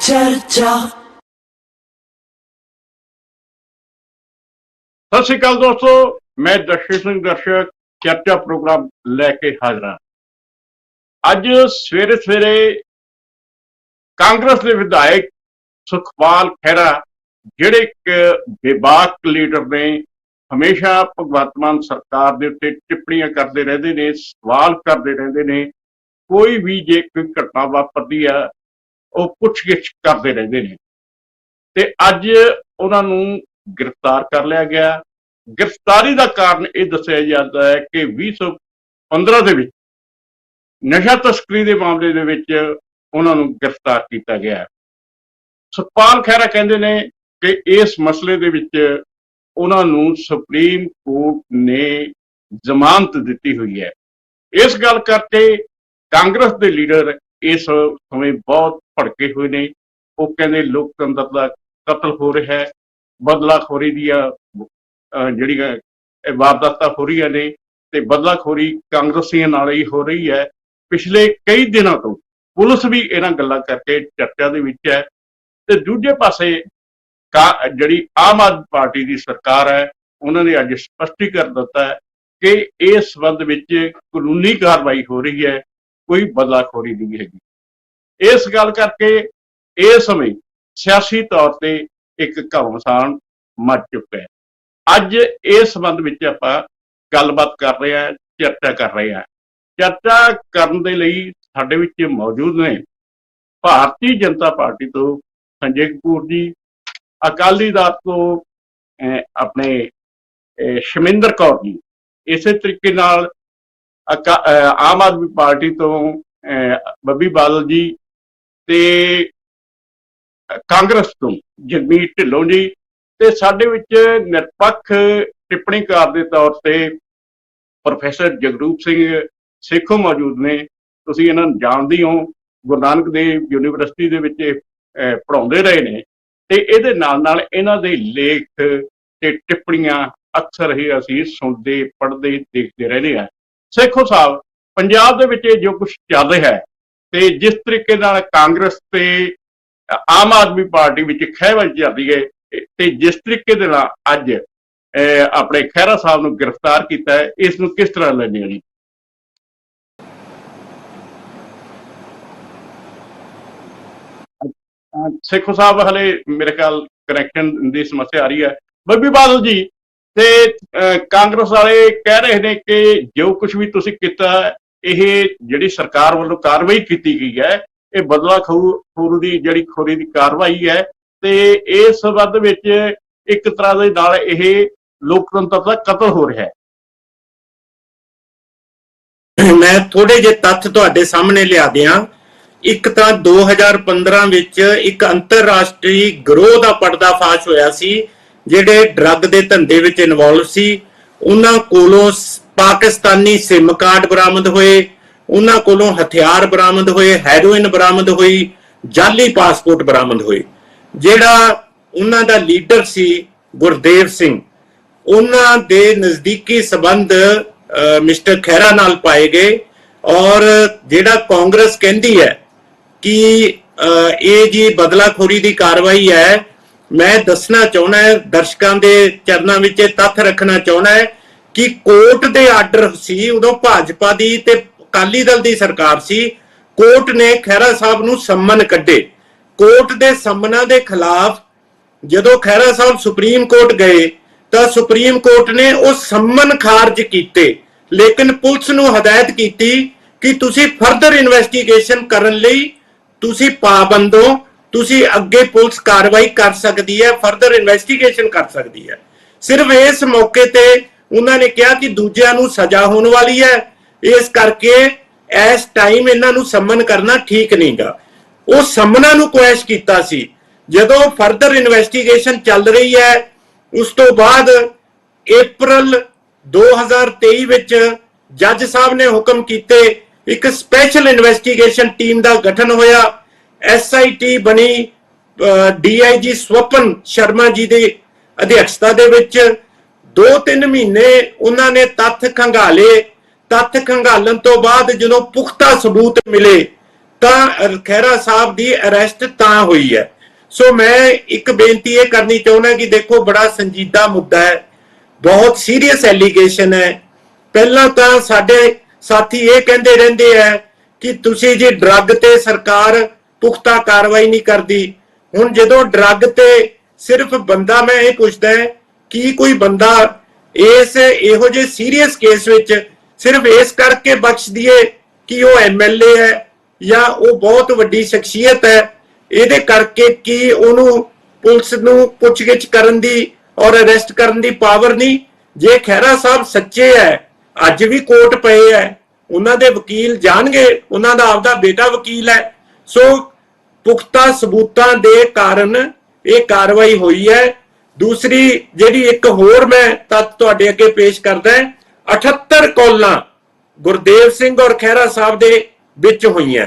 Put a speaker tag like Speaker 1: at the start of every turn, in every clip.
Speaker 1: चर्चा।
Speaker 2: सत श्री अकाल दोस्तों, मैं दर्शक सिंह दर्शक चर्चा प्रोग्राम लैके हाजिर हाँ। अज सवेरे सवेरे कांग्रेस के विधायक सुखपाल खैरा जिहड़े बेबाक लीडर ने हमेशा भगवंत मान सरकार के उत्ते टिप्पणियां करते रहते ने, सवाल करते रहते ने। कोई भी जे कोई घटना वापरती है वो पुछ-गिछ करते रहते हैं। ते अज उन्होंने गिरफ्तार कर लिया गया। गिरफ्तारी का कारण यह दसिया जाता है कि 2015 के विच नशा तस्करी के मामले दे विच उन्होंने गिरफ्तार किया गया। सुखपाल खैरा कहते हैं कि इस मसले दे विच उन्होंने सुप्रीम कोर्ट ने जमानत दी हुई है। इस गल करके कांग्रेस के लीडर इस समय बहुत भड़के हुए ने। वो कहते लोकतंत्र का कतल हो रहा है, बदलाखोरी दियां जिहड़ियां वारदातां हो रही ने, ते बदलाखोरी कांग्रेसियों नाल ही हो रही है। पिछले कई दिनों तो पुलिस भी इन्हां गल्लां करके चर्चा दे विच है। ते दूजे पासे जिहड़ी आम आदमी पार्टी की सरकार है, उन्होंने अज स्पष्टीकरण दिता है कि इस संबंध में कानूनी कार्रवाई हो रही है, कोई बदलाखोरी नहीं हैगी। इस गल करके इस समय सियासी तौर पर एक घमासान मच चुका है। अज इस संबंध में आपां गलबात कर रहे हैं, चर्चा कर रहे हैं। चर्चा करने के लिए साडे विच मौजूद ने भारतीय जनता पार्टी तो संजय कपूर जी, अकाली दल तो अपने शमिंदर कौर जी, इस तरीके नाल आम आदमी पार्टी तो बब्बी बादल जी, ते कांग्रेस तो जगमीत ढिल्लों जी, ते साडे विच निरपक्ष टिप्पणीकार के तौर पर प्रोफैसर जगरूप सिंह सेखों मौजूद ने। तुसीं इन्हां नूं जाणदे हो, गुरु नानक देव यूनीवर्सिटी दे विच पढ़ाउंदे रहे ने, ते इहदे नाल नाल इन्हां दे लेख ते टिप्पणियां अक्सर ही असीं सुणदे, पढ़दे, देखते रहने हैं। सेखों साहब, पंजाब दे विच जो कुछ चल रहा है ते जिस तरीके नाल कांग्रेस ते आम आदमी पार्टी विच खैबल चल रही है, ते जिस तरीके दे नाल अज अपने खैरा साहब नूं गिरफ्तार किया है, इस नूं किस तरह लैंदे हो जी? सेखो साहब, हले मेरे ख्याल कनैक्शन की समस्या आ रही है। बब्बी बादल जी, ते कांग्रेस वाले कह रहे हैं कि जो कुछ भी तुसीं कीता, यह जिहड़ी सरकार वालों कार्रवाई की गई है, ये बदलाखोरी की जिहड़ी खोरी की कार्रवाई है, ते इस संबंध विच एक तरह दे नाल यह लोकतंत्र का कतल हो रहा है।
Speaker 3: मैं थोड़े जे तथ्य तुहाडे सामने लिया दियां। एक तो 2015 विच एक अंतरराष्ट्रीय गिरोह का पर्दाफाश होया सी, जिहड़े ड्रग के धंधे विच इनवॉल्व सी। उन्हां कोलों पाकिस्तानी सिम कार्ड बरामद होए, उन्हां कोलों हथियार बरामद होए, हैरोइन बरामद हुई, जाली पासपोर्ट बरामद होए। जिहड़ा उन्हां दा लीडर सी गुरदेव सिंह, उन्हां दे नजदीकी संबंध मिस्टर खैरा नाल पाए गए। और जिहड़ा कांग्रेस कहती है कि ये जी बदलाखोरी की कार्रवाई है, मैं दसना चाहना है, दर्शकों के चरणों में तथ्य रखना चाहना है कि कोर्ट के आर्डर सी, उदों भाजपा की ते अकाली दल की सरकार सी। कोर्ट ने खैरा साहब नूं सम्मन कड्डे। कोर्ट के सम्मना के खिलाफ जदों खैरा साहब सुप्रीम कोर्ट गए तो सुप्रीम कोर्ट ने उस सम्मन खारज किए, लेकिन पुलिस नूं हदायत की कि तुसी फर्दर इन्वेस्टिगेशन करने लई तुसी पाबंद हो, तुसी अगे पुलिस कार्रवाई कर सकती है, फर्दर इन्वेस्टिगेशन कर सकती है। सिर्फ इस मौके ते उन्होंने कहा कि दूजिਆਂ नूं सजा होने वाली है, इस करके इस टाइम इन्हां नूं सम्मन करना ठीक नहीं गा। उस सम्मना नूं क्वैश कीता सी। जदों फर्दर इन्वेस्टिगेशन चल रही है, उस तो बाद अप्रैल 2023 विच जज साहब ने हुक्म कीते, एक स्पैशल इन्वेस्टिगेशन टीम का गठन होया। SIT बनी DIG स्वपन शर्मा जी की अध्यक्षता दे विच 2-3 महीने उन्होंने तथ्य खंगाले। तथ्य खंगालन तो बाद जो पुख्ता सबूत मिले ਤਾਂ ਖਹਿਰਾ ਸਾਹਿਬ ਦੀ ਅਰੈਸਟ ਤਾਂ ਹੋਈ ਹੈ। ਸੋ ਮੈਂ ਇੱਕ ਬੇਨਤੀ ਇਹ ਕਰਨੀ ਚਾਹੁੰਦਾ ਕਿ ਦੇਖੋ ਬੜਾ ਸੰਜੀਦਾ ਮੁੱਦਾ ਹੈ, ਬਹੁਤ ਸੀਰੀਅਸ ਐਲੀਗੇਸ਼ਨ ਹੈ। ਪਹਿਲਾਂ ਤਾਂ ਸਾਡੇ ਸਾਥੀ ਇਹ ਕਹਿੰਦੇ ਰਹਿੰਦੇ ਹੈ ਕਿ ਤੁਸੀਂ ਜੀ ਡਰੱਗ ਤੇ ਸਰਕਾਰ ਪੁਖਤਾ ਕਾਰਵਾਈ ਨਹੀਂ ਕਰਦੀ। ਹੁਣ ਜਦੋਂ ਡਰੱਗ ਤੇ ਸਿਰਫ ਬੰਦਾ, ਮੈਂ ਇਹ ਪੁੱਛਦਾ ਕਿ ਕੋਈ ਬੰਦਾ ਇਹੋ ਜਿਹੇ ਸੀਰੀਅਸ ਕੇਸ ਵਿੱਚ ਸਿਰਫ ਇਸ ਕਰਕੇ ਬਖਸ਼ ਦਈਏ ਕਿ ਉਹ ਐਮਐਲਏ ਹੈ ਜਾਂ ਉਹ ਬਹੁਤ ਵੱਡੀ ਸ਼ਖਸੀਅਤ ਹੈ, ਇਹਦੇ ਕਰਕੇ ਕਿ ਉਹਨੂੰ ਪੁਲਿਸ ਨੂੰ ਪੁੱਛਗਿੱਛ ਕਰਨ ਦੀ ਔਰ ਅਰੈਸਟ ਕਰਨ ਦੀ ਪਾਵਰ ਨਹੀਂ? ਜੇ ਖਹਿਰਾ ਸਾਹਿਬ ਸੱਚੇ ਹੈ, ਅੱਜ ਵੀ ਕੋਰਟ ਪਏ ਹੈ, ਉਹਨਾਂ ਦੇ ਵਕੀਲ ਜਾਣਗੇ, ਉਹਨਾਂ ਦਾ ਆਪਦਾ ਬੇਟਾ ਵਕੀਲ ਹੈ। ਸੋ ਪੁਖਤਾ ਸਬੂਤਾਂ ਦੇ ਕਾਰਨ ਇਹ ਕਾਰਵਾਈ ਹੋਈ ਹੈ। ਦੂਸਰੀ ਜਿਹੜੀ ਇੱਕ ਹੋਰ ਮੈਂ ਤੱਥ ਤੁਹਾਡੇ ਅੱਗੇ ਪੇਸ਼ ਕਰਦਾ, 78 ਕਾਲਾਂ ਗੁਰਦੇਵ ਸਿੰਘ ਔਰ ਖਹਿਰਾ ਸਾਹਿਬ ਦੇ ਵਿੱਚ ਹੋਈਆਂ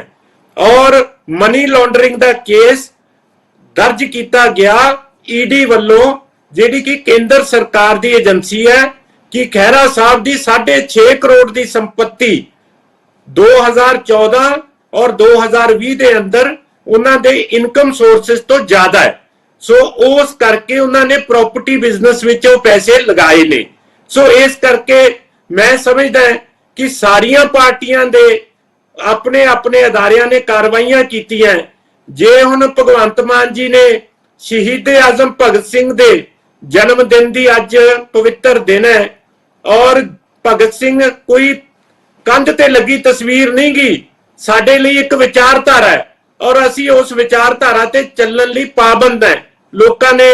Speaker 3: ਔਰ ਮਨੀ ਲਾਂਡਰਿੰਗ ਦਾ ਕੇਸ ਦਰਜ ਕੀਤਾ ਗਿਆ ਈਡੀ ਵੱਲੋਂ, ਜਿਹੜੀ ਕਿ ਕੇਂਦਰ ਸਰਕਾਰ ਦੀ ਏਜੰਸੀ ਹੈ, ਕਿ ਖਹਿਰਾ ਸਾਹਿਬ ਦੀ 6.5 ਕਰੋੜ ਦੀ ਸੰਪत्ति 2014 ਔਰ 2020 ਦੇ ਅੰਦਰ ਉਹਨਾਂ ਦੇ ਇਨਕਮ ਸੋਰਸਸ ਤੋਂ ਜ਼ਿਆਦਾ ਹੈ। ਸੋ ਉਸ ਕਰਕੇ ਉਹਨਾਂ ਨੇ ਪ੍ਰਾਪਰਟੀ ਬਿਜ਼ਨਸ ਵਿੱਚ ਉਹ ਪੈਸੇ ਲਗਾਏ ਨੇ। ਸੋ ਇਸ ਕਰਕੇ ਮੈਂ ਸਮਝਦਾ ਕਿ ਸਾਰੀਆਂ ਪਾਰਟੀਆਂ ਦੇ ਆਪਣੇ ਆਪਣੇ ਅਦਾਰਿਆਂ ਨੇ ਕਾਰਵਾਈਆਂ ਕੀਤੀਆਂ। ਜੇ ਹੁਣ ਭਗਵੰਤ ਮਾਨ ਜੀ ਨੇ ਸ਼ਹੀਦ ਆਜ਼ਮ ਭਗਤ ਸਿੰਘ ਦੇ ਜਨਮ ਦਿਨ ਦੀ ਅੱਜ ਪਵਿੱਤਰ ਦਿਨ ਹੈ ਔਰ ਭਗਤ ਸਿੰਘ ਕੋਈ ਕੰਧ ਤੇ ਲੱਗੀ ਤਸਵੀਰ ਨਹੀਂ ਗੀ, ਸਾਡੇ ਲਈ ਇੱਕ ਵਿਚਾਰਧਾਰਾ ਹੈ ਔਰ ਅਸੀਂ ਉਸ ਵਿਚਾਰਧਾਰਾ ਤੇ ਚੱਲਣ ਲਈ ਪਾਬੰਦ ਹੈ। ਲੋਕਾਂ ਨੇ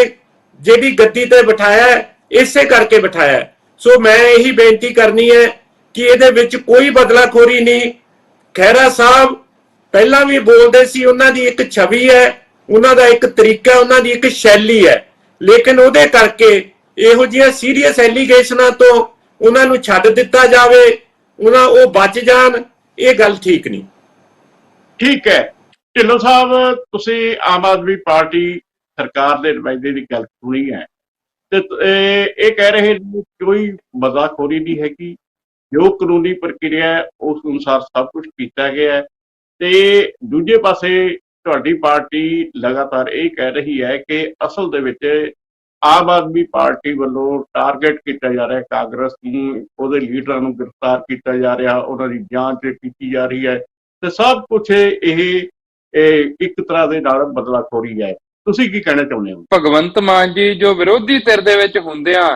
Speaker 3: ਜਿਹੜੀ ਗੱਦੀ ਤੇ ਬਿਠਾਇਆ ਇਸੇ ਕਰਕੇ ਬਿਠਾਇਆ। ਸੋ ਮੈਂ ਇਹੀ ਬੇਨਤੀ ਕਰਨੀ ਹੈ ਕਿ ਇਹਦੇ ਵਿੱਚ ਕੋਈ ਬਦਲਾਖੋਰੀ ਨਹੀਂ। ਖਹਿਰਾ ਸਾਹਿਬ ਪਹਿਲਾਂ ਵੀ ਬੋਲਦੇ ਸੀ, ਉਹਨਾਂ ਦੀ ਇੱਕ ਛਵੀ ਹੈ, ਉਹਨਾਂ ਦਾ ਇੱਕ ਤਰੀਕਾ, ਉਹਨਾਂ ਦੀ ਇੱਕ ਸ਼ੈਲੀ ਹੈ, ਲੇਕਿਨ ਉਹਦੇ ਕਰਕੇ ਇਹੋ ਜਿਹੀਆਂ ਸੀਰੀਅਸ ਐਲੀਗੇਸ਼ਨਾਂ ਤੋਂ ਉਹਨਾਂ ਨੂੰ ਛੱਡ ਦਿੱਤਾ ਜਾਵੇ, ਉਹ ਬਚ ਜਾਣ, ਇਹ ਗੱਲ ਠੀਕ ਨਹੀਂ।
Speaker 2: ਠੀਕ ਹੈ ਢਿੱਲੋਂ ਸਾਹਿਬ, ਤੁਸੀਂ ਆਮ ਆਦਮੀ ਪਾਰਟੀ ਸਰਕਾਰ ਦੇ ਨੁਮਾਇੰਦੇ ਦੀ ਗੱਲ ਸੁਣੀ ਹੈ ਤੇ ਇਹ ਕਹਿ ਰਹੇ ਨੇ ਕੋਈ ਮਜ਼ਾਖੋਰੀ ਨਹੀਂ ਹੈਗੀ, ਜੋ ਕਾਨੂੰਨੀ ਪ੍ਰਕਿਰਿਆ ਉਸ ਅਨੁਸਾਰ ਸਭ ਕੁਝ ਕੀਤਾ ਗਿਆ ਹੈ। ਤੇ ਦੂਜੇ ਪਾਸੇ ਤੁਹਾਡੀ ਪਾਰਟੀ ਲਗਾਤਾਰ ਇਹ ਕਹਿ ਰਹੀ ਹੈ ਕਿ ਅਸਲ ਦੇ ਵਿੱਚ ਆਮ ਆਦਮੀ ਪਾਰਟੀ ਵੱਲੋਂ ਟਾਰਗੇਟ ਕੀਤਾ ਜਾ ਰਿਹਾ ਕਾਂਗਰਸ ਨੂੰ, ਉਹਦੇ ਲੀਡਰਾਂ ਨੂੰ ਗ੍ਰਿਫਤਾਰ ਕੀਤਾ ਜਾ ਰਿਹਾ, ਉਹਨਾਂ ਦੀ ਜਾਂਚ ਕੀਤੀ ਜਾ ਰਹੀ ਹੈ ਤੇ ਸਭ ਕੁਝ ਇਹ ਇੱਕ ਤਰ੍ਹਾਂ ਦੇ ਨਾਲ ਬਦਲਾਖੋਰੀ ਹੈ। ਤੁਸੀਂ ਕੀ ਕਹਿਣਾ ਚਾਹੁੰਦੇ ਹੋ?
Speaker 1: ਭਗਵੰਤ ਮਾਨ ਜੀ ਜੋ ਵਿਰੋਧੀ ਧਿਰ ਦੇ ਵਿੱਚ ਹੁੰਦਿਆਂ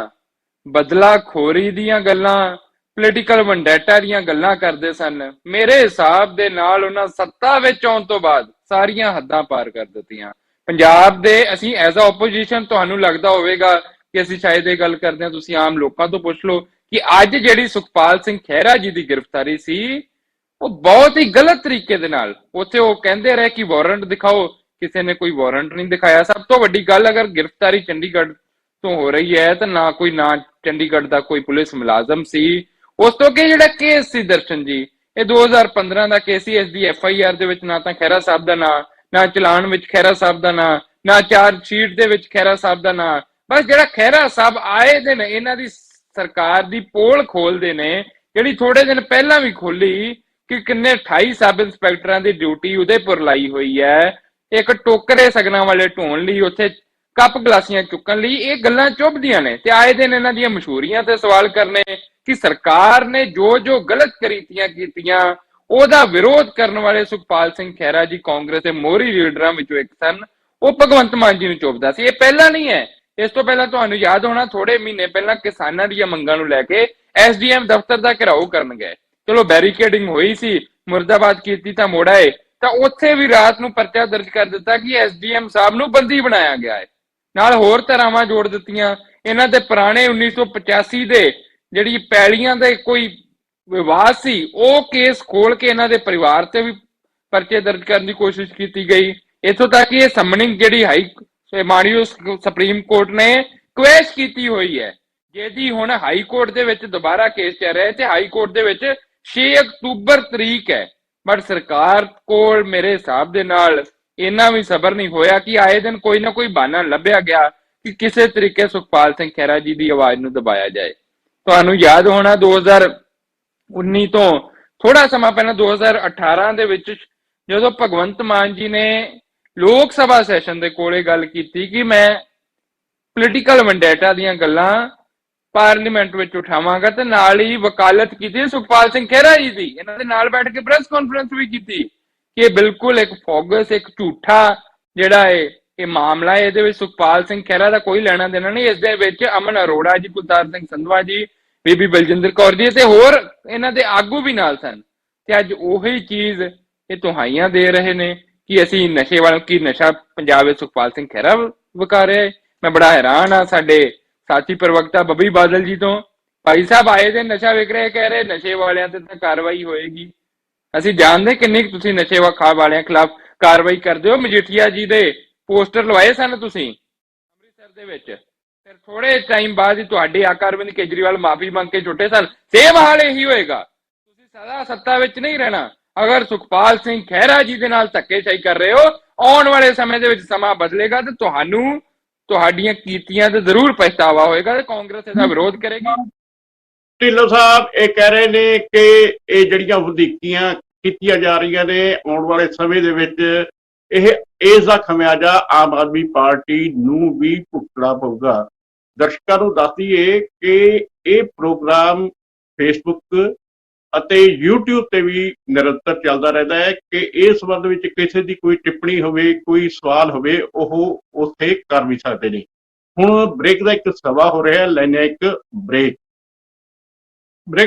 Speaker 1: ਬਦਲਾਖੋਰੀ ਦੀਆਂ ਗੱਲਾਂ, ਪੋਲੀਟੀਕਲ ਵੰਡੈਟਾ ਦੀਆਂ ਗੱਲਾਂ ਕਰਦੇ ਸਨ, ਮੇਰੇ ਹਿਸਾਬ ਦੇ ਨਾਲ ਉਹਨਾਂ ਸੱਤਾ ਵਿੱਚ ਆਉਣ ਤੋਂ ਬਾਅਦ ਸਾਰੀਆਂ ਹੱਦਾਂ ਪਾਰ ਕਰ ਦਿੱਤੀਆਂ। ਪੰਜਾਬ ਦੇ ਅਸੀਂ ਐਜ਼ ਅ ਆਪੋਜੀਸ਼ਨ, ਤੁਹਾਨੂੰ ਲੱਗਦਾ ਹੋਵੇਗਾ ਕਿ ਅਸੀਂ ਸ਼ਾਇਦ ਇਹ ਗੱਲ ਕਰਦੇ ਹਾਂ, ਤੁਸੀਂ ਆਮ ਲੋਕਾਂ ਤੋਂ ਪੁੱਛ ਲਓ ਕਿ ਅੱਜ ਜਿਹੜੀ ਸੁਖਪਾਲ ਸਿੰਘ ਖਹਿਰਾ ਜੀ ਦੀ ਗ੍ਰਿਫਤਾਰੀ ਸੀ ਉਹ ਬਹੁਤ ਹੀ ਗਲਤ ਤਰੀਕੇ ਦੇ ਨਾਲ, ਉੱਥੇ ਉਹ ਕਹਿੰਦੇ ਰਹੇ ਕਿ ਵਾਰੰਟ ਦਿਖਾਓ, ਕਿਸੇ ਨੇ ਕੋਈ ਵਾਰੰਟ ਨਹੀਂ ਦਿਖਾਇਆ। ਸਭ ਤੋਂ ਵੱਡੀ ਗੱਲ, ਅਗਰ ਗ੍ਰਿਫਤਾਰੀ ਚੰਡੀਗੜ੍ਹ ਤੋਂ ਹੋ ਰਹੀ ਹੈ ਤਾਂ ਨਾ ਕੋਈ ਚੰਡੀਗੜ੍ਹ ਦਾ ਕੋਈ ਪੁਲਿਸ ਮੁਲਾਜ਼ਮ ਸੀ। ਉਸ ਤੋਂ ਕਿ ਜਿਹੜਾ ਕੇਸ ਸੀ ਦਰਸ਼ਨ ਜੀ, ਇਹ 2015 ਦਾ ਕੇਸ ਸੀ, ਇਸ ਦੀ FIR ਦੇ ਵਿੱਚ ਨਾ ਤਾਂ ਖਹਿਰਾ ਸਾਹਿਬ ਦਾ ਨਾਂ, ਨਾ ਚਲਾਨ ਵਿੱਚ ਖਹਿਰਾ ਸਾਹਿਬ ਦਾ ਨਾਂ, ਨਾ ਚਾਰਜ ਸ਼ੀਟ ਦੇ ਵਿੱਚ ਖਹਿਰਾ ਸਾਹਿਬ ਦਾ ਨਾਂ। ਬਸ ਜਿਹੜਾ ਖਹਿਰਾ ਸਾਹਿਬ ਆਏ ਦਿਨ ਇਹਨਾਂ ਦੀ ਸਰਕਾਰ ਦੀ ਪੋਲ ਖੋਲਦੇ ਨੇ, ਜਿਹੜੀ ਥੋੜੇ ਦਿਨ ਪਹਿਲਾਂ ਵੀ ਖੋਲੀ ਕਿ ਕਿੰਨੇ 28 ਸਬ ਇੰਸਪੈਕਟਰਾਂ ਦੀ ਡਿਊਟੀ ਉਦੇਪੁਰ ਲਾਈ ਹੋਈ ਹੈ, ਇੱਕ ਟੋਕਰੇ ਸਗਨਾਂ ਵਾਲੇ ਢੋਣ ਲਈ, ਉੱਥੇ ਕੱਪ ਗਲਾਸੀਆਂ ਚੁੱਕਣ ਲਈ। ਇਹ ਗੱਲਾਂ ਚੁੱਭਦੀਆਂ ਨੇ ਤੇ ਆਏ ਦਿਨ ਇਹਨਾਂ ਦੀਆਂ ਮਸ਼ਹੂਰੀਆਂ ਤੇ ਸਵਾਲ ਕਰਨੇ ਕਿ ਸਰਕਾਰ ਨੇ ਜੋ ਜੋ ਗਲਤ ਕਰੀਤੀਆਂ ਕੀਤੀਆਂ ਉਹਦਾ ਵਿਰੋਧ ਕਰਨ ਵਾਲੇ ਸੁਖਪਾਲ ਸਿੰਘ ਖਹਿਰਾ ਜੀ ਕਾਂਗਰਸ ਦੇ ਮੋਹਰੀ ਲੀਡਰਾਂ ਵਿੱਚੋਂ ਇੱਕ ਸਨ, ਉਹ ਭਗਵੰਤ ਮਾਨ ਜੀ ਨੂੰ ਚੁੱਭਦਾ ਸੀ। ਇਹ ਪਹਿਲਾਂ ਨਹੀਂ ਹੈ, ਇਸ ਤੋਂ ਪਹਿਲਾਂ ਤੁਹਾਨੂੰ ਯਾਦ ਹੋਣਾ ਥੋੜੇ ਮਹੀਨੇ ਪਹਿਲਾਂ ਕਿਸਾਨਾਂ ਦੀਆਂ ਮੰਗਾਂ ਨੂੰ ਲੈ ਕੇ SDM ਦਫ਼ਤਰ ਦਾ ਘਿਰਾਓ ਕਰਨ ਗਏ। ਚਲੋ ਬੈਰੀਕੇਡਿੰਗ ਹੋਈ ਸੀ, ਮੁਰਦਾਬਾਦ ਕੀਤੀ ਤਾਂ ਮੁੜ ਆਏ, ਤਾਂ ਉੱਥੇ ਵੀ ਰਾਤ ਨੂੰ ਪਰਚਾ ਦਰਜ ਕਰ ਦਿੱਤਾ ਕਿ SDM ਸਾਹਿਬ ਨੂੰ ਬੰਦੀ ਬਣਾਇਆ ਗਿਆ ਹੈ। ਨਾਲ ਹੋਰ ਧਾਰਾਵਾਂ ਜੋੜ ਦਿੱਤੀਆਂ। ਇਹਨਾਂ ਦੇ ਪੁਰਾਣੇ 1985 ਦੇ ਜਿਹੜੀ ਪੈਲੀਆਂ ਦੇ ਕੋਈ ਵਿਵਾਦ ਸੀ, ਉਹ ਕੇਸ ਖੋਲ ਕੇ ਇਹਨਾਂ ਦੇ ਪਰਿਵਾਰ ਤੇ ਵੀ ਪਰਚੇ ਦਰਜ ਕਰਨ ਦੀ ਕੋਸ਼ਿਸ਼ ਕੀਤੀ ਗਈ। ਇੱਥੋਂ ਤੱਕ ਇਹ ਸਮਨਿੰਗ ਜਿਹੜੀ ਮਾਣਯੋਗ ਸੁਪਰੀਮ ਕੋਰਟ ਨੇ ਕੁਐਸ਼ ਕੀਤੀ ਹੋਈ ਹੈ, ਜਿਹਦੀ ਹੁਣ ਹਾਈ ਕੋਰਟ ਦੇ ਵਿੱਚ ਦੁਬਾਰਾ ਕੇਸ ਚੱਲ ਰਿਹਾ ਹੈ ਤੇ ਹਾਈ ਕੋਰਟ ਦੇ ਵਿੱਚ 6 ਅਕਤੂਬਰ ਤਰੀਕ ਹੈ। ਬਟ ਸਰਕਾਰ ਕੋਲ ਮੇਰੇ ਹਿਸਾਬ ਦੇ ਨਾਲ ਇੰਨਾ ਵੀ ਸਬਰ ਨਹੀਂ ਹੋਇਆ ਕਿ ਆਏ ਦਿਨ ਕੋਈ ਨਾ ਕੋਈ ਬਹਾਨਾ ਲੱਭਿਆ ਗਿਆ ਕਿ ਕਿਸੇ ਤਰੀਕੇ ਸੁਖਪਾਲ ਸਿੰਘ ਖਹਿਰਾ ਜੀ ਦੀ ਆਵਾਜ਼ ਨੂੰ ਦਬਾਇਆ ਜਾਏ। ਤੁਹਾਨੂੰ ਯਾਦ ਹੋਣਾ 2019 ਤੋਂ ਥੋੜਾ ਸਮਾਂ ਪਹਿਲਾਂ 2018 ਦੇ ਵਿੱਚ ਜਦੋਂ ਭਗਵੰਤ ਮਾਨ ਜੀ ਨੇ ਲੋਕ ਸਭਾ ਸੈਸ਼ਨ ਦੇ ਕੋਲੇ ਗੱਲ ਕੀਤੀ ਕਿ ਮੈਂ ਪੋਲੀਟੀਕਲ ਵੰਡੈਟਾ ਦੀਆਂ ਗੱਲਾਂ ਪਾਰਲੀਮੈਂਟ ਵਿੱਚ ਉਠਾਵਾਂਗਾ, ਤੇ ਨਾਲ ਹੀ ਵਕਾਲਤ ਕੀਤੀ ਸੁਖਪਾਲ ਸਿੰਘ ਖਹਿਰਾ ਜੀ ਦੀ, ਇਹਨਾਂ ਦੇ ਨਾਲ ਬੈਠ ਕੇ ਪ੍ਰੈਸ ਕਾਨਫਰੰਸ ਵੀ ਕੀਤੀ ਕਿ ਇਹ ਬਿਲਕੁਲ ਇੱਕ ਫੋਗਸ, ਇੱਕ ਝੂਠਾ ਜਿਹੜਾ ਇਹ ਮਾਮਲਾ ਹੈ, ਇਹਦੇ ਵਿੱਚ ਸੁਖਪਾਲ ਸਿੰਘ ਖਹਿਰਾ ਦਾ ਕੋਈ ਲੈਣਾ ਦੇਣਾ ਨਹੀਂ। ਇਸ ਦੇ ਵਿੱਚ ਅਮਨ ਅਰੋੜਾ ਜੀ, ਕੁਲਤਾਰ ਸਿੰਘ ਸੰਧਵਾ ਜੀ, ਬੀਬੀ ਬਲਜਿੰਦਰ ਕੌਰ ਜੀ ਤੇ ਹੋਰ ਇਹਨਾਂ ਦੇ ਆਗੂ ਵੀ ਨਾਲ ਸਨ। ਤੇ ਅੱਜ ਉਹੀ ਚੀਜ਼ ਇਹ ਤੁਹਾਈਆਂ ਦੇ ਰਹੇ ਨੇ ਕਿ ਅਸੀਂ ਨਸ਼ੇ ਵਾਲਾ, ਕੀ ਨਸ਼ਾ ਪੰਜਾਬ ਵਿੱਚ ਸੁਖਪਾਲ ਸਿੰਘ ਖਹਿਰਾ ਵਿਕਾ ਰਿਹਾ ਹੈ। ਮੈਂ ਬੜਾ ਹੈਰਾਨ ਆ ਸਾਡੇ ਸਾਥੀ ਪ੍ਰਵਕਤਾ ਬੱਬੀ ਬਾਦਲ ਜੀ ਤੋਂ, ਭਾਈ ਸਾਹਿਬ ਆਏ ਦੇ ਨਸ਼ਾ ਵਿਕ ਰਿਹਾ, ਕਹਿ ਰਹੇ ਨਸ਼ੇ ਵਾਲਿਆਂ ਤੇ ਤਾਂ ਕਾਰਵਾਈ ਹੋਏਗੀ। ਅਸੀਂ ਜਾਣਦੇ ਕਿੰਨੀ ਤੁਸੀਂ ਨਸ਼ੇ ਖਾ ਵਾਲਿਆਂ ਖਿਲਾਫ ਕਾਰਵਾਈ ਕਰਦੇ ਹੋ। ਮਜੀਠੀਆ ਜੀ ਦੇ ਪੋਸਟਰ ਲਵਾਏ ਸਨ ਤੁਸੀਂ ਅੰਮ੍ਰਿਤਸਰ ਦੇ ਵਿੱਚ, ਫਿਰ ਥੋੜੇ ਟਾਈਮ ਬਾਅਦ ਹੀ ਤੁਹਾਡੇ ਆਕਾ ਅਰਵਿੰਦ ਕੇਜਰੀਵਾਲ ਮਾਫੀ ਮੰਗ ਕੇ ਛੁੱਟੇ ਸਨ। ਸੇਮ ਹਾਲ ਇਹੀ ਹੋਏਗਾ, ਤੁਸੀਂ ਸਦਾ ਸੱਤਾ ਵਿੱਚ ਨਹੀਂ ਰਹਿਣਾ। ਅਗਰ ਸੁਖਪਾਲ ਸਿੰਘ ਖਹਿਰਾ ਜੀ ਦੇ ਨਾਲ ਧੱਕੇਸ਼ਾਹੀ ਕਰ ਰਹੇ ਹੋ, ਆਉਣ ਵਾਲੇ ਸਮੇਂ ਦੇ ਵਿੱਚ ਸਮਾਂ ਬਦਲੇਗਾ ਤੇ ਤੁਹਾਨੂੰ ਤੁਹਾਡੀਆਂ ਕੀਤੀਆਂ ਤੇ ਜ਼ਰੂਰ ਪਛਤਾਵਾ ਹੋਏਗਾ ਤੇ ਕਾਂਗਰਸ ਇਹਦਾ ਵਿਰੋਧ ਕਰੇਗੀ।
Speaker 2: ਢਿੱਲੋਂ ਸਾਹਿਬ ਇਹ ਕਹਿ ਰਹੇ ਨੇ ਕਿ ਇਹ ਜਿਹੜੀਆਂ ਵਧੀਕੀਆਂ ਕੀਤੀਆਂ ਜਾ ਰਹੀਆਂ ਨੇ, ਆਉਣ ਵਾਲੇ ਸਮੇਂ ਦੇ ਵਿੱਚ ਇਸ ਦਾ ਖਮਿਆਜਾ ਆਮ ਆਦਮੀ ਪਾਰਟੀ ਨੂੰ ਵੀ ਭੁਗਤਣਾ ਪਊਗਾ। ਦਰਸ਼ਕਾਂ ਨੂੰ ਦੱਸ ਦਈਏ ਕਿ ਇਹ ਪ੍ਰੋਗਰਾਮ ਫੇਸਬੁੱਕ ਅਤੇ YouTube ਤੇ ਵੀ ਨਿਰੰਤਰ ਚੱਲਦਾ ਰਹਿੰਦਾ ਹੈ ਕਿ ਇਸ ਸੰਬੰਧ ਵਿੱਚ ਕਿਸੇ ਦੀ ਕੋਈ ਟਿੱਪਣੀ ਹੋਵੇ, ਕੋਈ ਸਵਾਲ ਹੋਵੇ, ਉਹ ਉੱਥੇ ਕਰ ਵੀ ਸਕਦੇ ਨੇ। ਹੁਣ ਬ੍ਰੇਕ ਦਾ ਇੱਕ ਸਮਾਂ ਹੋ ਰਿਹਾ, ਲੈਣੇ ਇੱਕ ਬ੍ਰੇਕ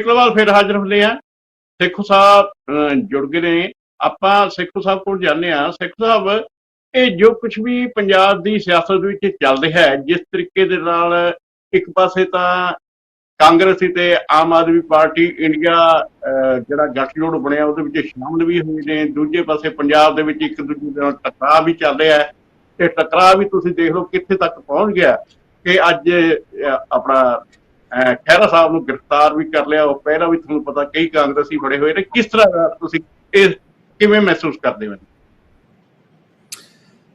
Speaker 2: ਤੋਂ ਬਾਅਦ ਫਿਰ ਹਾਜ਼ਰ ਹੁੰਦੇ ਆ। ਸੇਖੋਂ ਸਾਹਿਬ ਜੁੜ ਗਏ ਨੇ, ਆਪਾਂ ਸੇਖੋਂ ਸਾਹਿਬ ਕੋਲ ਜਾਂਦੇ ਆ। ਸੇਖੋਂ ਸਾਹਿਬ, ਇਹ ਜੋ ਕੁਝ ਵੀ ਪੰਜਾਬ ਦੀ ਸਿਆਸਤ ਵਿੱਚ ਚੱਲ ਰਿਹਾ ਹੈ, ਜਿਸ ਤਰੀਕੇ ਦੇ ਨਾਲ ਇੱਕ ਪਾਸੇ ਤਾਂ ਕਾਂਗਰਸੀ ਤੇ ਆਮ ਆਦਮੀ ਪਾਰਟੀ ਇੰਡੀਆ ਜਿਹੜਾ ਗੱਠਜੋੜ ਬਣਿਆ ਉਹਦੇ ਵਿੱਚ ਸ਼ਾਮਲ ਵੀ ਹੋਏ ਨੇ, ਦੂਜੇ ਪਾਸੇ ਪੰਜਾਬ ਦੇ ਵਿੱਚ ਇੱਕ ਦੂਜੇ ਦੇ ਨਾਲ ਟਕਰਾਅ ਵੀ ਚੱਲ ਰਿਹਾ ਹੈ, ਤੇ ਟਕਰਾਅ ਵੀ ਤੁਸੀਂ ਦੇਖ ਲਓ ਕਿੱਥੇ ਤੱਕ ਪਹੁੰਚ ਗਿਆ ਕਿ ਅੱਜ ਆਪਣਾ ਖਹਿਰਾ ਸਾਹਿਬ ਨੂੰ ਗ੍ਰਿਫਤਾਰ ਵੀ ਕਰ ਲਿਆ। ਉਹ ਪਹਿਲਾਂ ਵੀ ਤੁਹਾਨੂੰ ਪਤਾ ਕਈ ਕਾਂਗਰਸੀ ਬੜੇ ਹੋਏ ਨੇ। ਕਿਸ ਤਰ੍ਹਾਂ ਤੁਸੀਂ ਇਹ ਕਿਵੇਂ ਮਹਿਸੂਸ ਕਰਦੇ ਹੋ?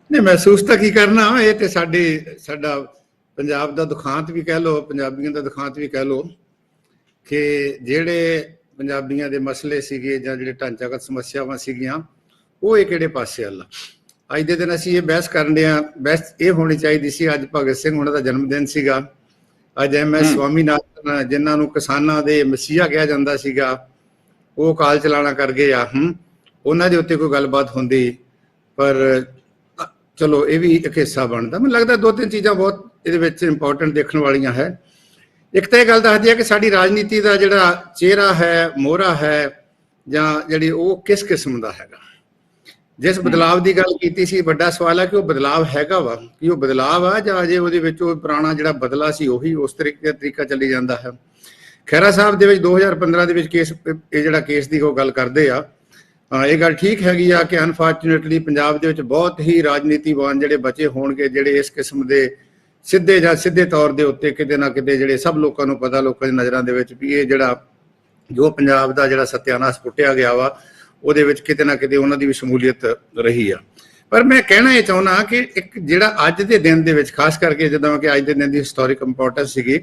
Speaker 4: ਨਹੀਂ, ਮਹਿਸੂਸ ਤਾਂ ਕੀ ਕਰਨਾ, ਇਹ ਤੇ ਸਾਡਾ ਪੰਜਾਬ ਦਾ ਦੁਖਾਂਤ ਵੀ ਕਹਿ ਲਓ, ਪੰਜਾਬੀਆਂ ਦਾ ਦੁਖਾਂਤ ਵੀ ਕਹਿ ਲਓ ਕਿ ਜਿਹੜੇ ਪੰਜਾਬੀਆਂ ਦੇ ਮਸਲੇ ਸੀਗੇ ਜਾਂ ਜਿਹੜੇ ਢਾਂਚਾਗਤ ਸਮੱਸਿਆਵਾਂ ਸੀਗੀਆਂ ਉਹ ਇਹ ਕਿਹੜੇ ਪਾਸੇ ਵੱਲ। ਅੱਜ ਦੇ ਦਿਨ ਅਸੀਂ ਇਹ ਬਹਿਸ ਕਰਨ ਦੇ ਆ, ਬਹਿਸ ਇਹ ਹੋਣੀ ਚਾਹੀਦੀ ਸੀ, ਅੱਜ ਭਗਤ ਸਿੰਘ ਉਹਨਾਂ ਦਾ ਜਨਮ ਦਿਨ ਸੀਗਾ, ਅੱਜ MS ਸਵਾਮੀਨਾਥਨ ਜਿਨ੍ਹਾਂ ਨੂੰ ਕਿਸਾਨਾਂ ਦੇ ਮਸੀਹਾ ਕਿਹਾ ਜਾਂਦਾ ਸੀਗਾ, ਉਹ ਕਾਲ ਚਲਾਣਾ ਕਰ ਗਏ ਆ। ਉਹਨਾਂ ਦੇ ਉੱਤੇ ਕੋਈ ਗੱਲਬਾਤ ਹੁੰਦੀ, ਪਰ ਚਲੋ ਇਹ ਵੀ ਇੱਕ ਹਿੱਸਾ ਬਣਦਾ। ਮੈਨੂੰ ਲੱਗਦਾ ਦੋ ਤਿੰਨ ਚੀਜ਼ਾਂ ਬਹੁਤ ਇਹਦੇ ਵਿੱਚ ਇੰਪੋਰਟੈਂਟ ਦੇਖਣ ਵਾਲੀਆਂ ਹੈ। ਇੱਕ ਤਾਂ ਇਹ ਗੱਲ ਦੱਸਦੀ ਹੈ ਕਿ ਸਾਡੀ ਰਾਜਨੀਤੀ ਦਾ ਜਿਹੜਾ ਚਿਹਰਾ ਹੈ, ਮੋਹਰਾ ਹੈ, ਜਾਂ ਜਿਹੜੀ ਉਹ ਕਿਸ ਕਿਸਮ ਦਾ ਹੈਗਾ। ਜਿਸ ਬਦਲਾਵ ਦੀ ਗੱਲ ਕੀਤੀ ਸੀ, ਵੱਡਾ ਸਵਾਲ ਹੈ ਕਿ ਉਹ ਬਦਲਾਵ ਹੈਗਾ ਵਾ, ਕਿ ਉਹ ਬਦਲਾਵ ਆ ਜਾਂ ਅਜੇ ਉਹਦੇ ਵਿੱਚ ਉਹ ਪੁਰਾਣਾ ਜਿਹੜਾ ਬਦਲਾ ਸੀ ਉਹੀ ਉਸ ਤਰੀਕਾ ਚੱਲੀ ਜਾਂਦਾ ਹੈ। ਖਹਿਰਾ ਸਾਹਿਬ ਦੇ ਵਿੱਚ 2015 ਦੇ ਵਿੱਚ ਕੇਸ, ਇਹ ਜਿਹੜਾ ਕੇਸ ਦੀ ਉਹ ਗੱਲ ਕਰਦੇ ਆ, ਇਹ ਗੱਲ ਠੀਕ ਹੈਗੀ ਆ ਕਿ ਅਨਫੋਰਚੂਨੇਟਲੀ ਪੰਜਾਬ ਦੇ ਵਿੱਚ ਬਹੁਤ ਹੀ ਰਾਜਨੀਤੀਵਾਨ ਜਿਹੜੇ ਬਚੇ ਹੋਣਗੇ, ਜਿਹੜੇ ਇਸ ਕਿਸਮ ਦੇ ਸਿੱਧੇ ਜਾਂ ਸਿੱਧੇ ਤੌਰ ਦੇ ਉੱਤੇ ਕਿਤੇ ਨਾ ਕਿਤੇ ਜਿਹੜੇ ਸਭ ਲੋਕਾਂ ਨੂੰ ਪਤਾ, ਲੋਕਾਂ ਦੀ ਨਜ਼ਰਾਂ ਦੇ ਵਿੱਚ ਵੀ ਇਹ ਜਿਹੜਾ ਜੋ ਪੰਜਾਬ ਦਾ ਜਿਹੜਾ ਸਤਿਆਨਾਸ਼ ਪੁੱਟਿਆ ਗਿਆ ਵਾ ਉਹਦੇ ਵਿੱਚ ਕਿਤੇ ਨਾ ਕਿਤੇ ਉਹਨਾਂ ਦੀ ਵੀ ਸ਼ਮੂਲੀਅਤ ਰਹੀ ਆ। ਪਰ ਮੈਂ ਕਹਿਣਾ ਇਹ ਚਾਹੁੰਦਾ ਕਿ ਇੱਕ ਜਿਹੜਾ ਅੱਜ ਦੇ ਦਿਨ ਦੇ ਵਿੱਚ ਖਾਸ ਕਰਕੇ ਜਦੋਂ ਕਿ ਅੱਜ ਦੇ ਦਿਨ ਦੀ ਹਿਸਟੋਰਿਕ ਇੰਪੋਰਟੈਂਸ ਸੀਗੀ,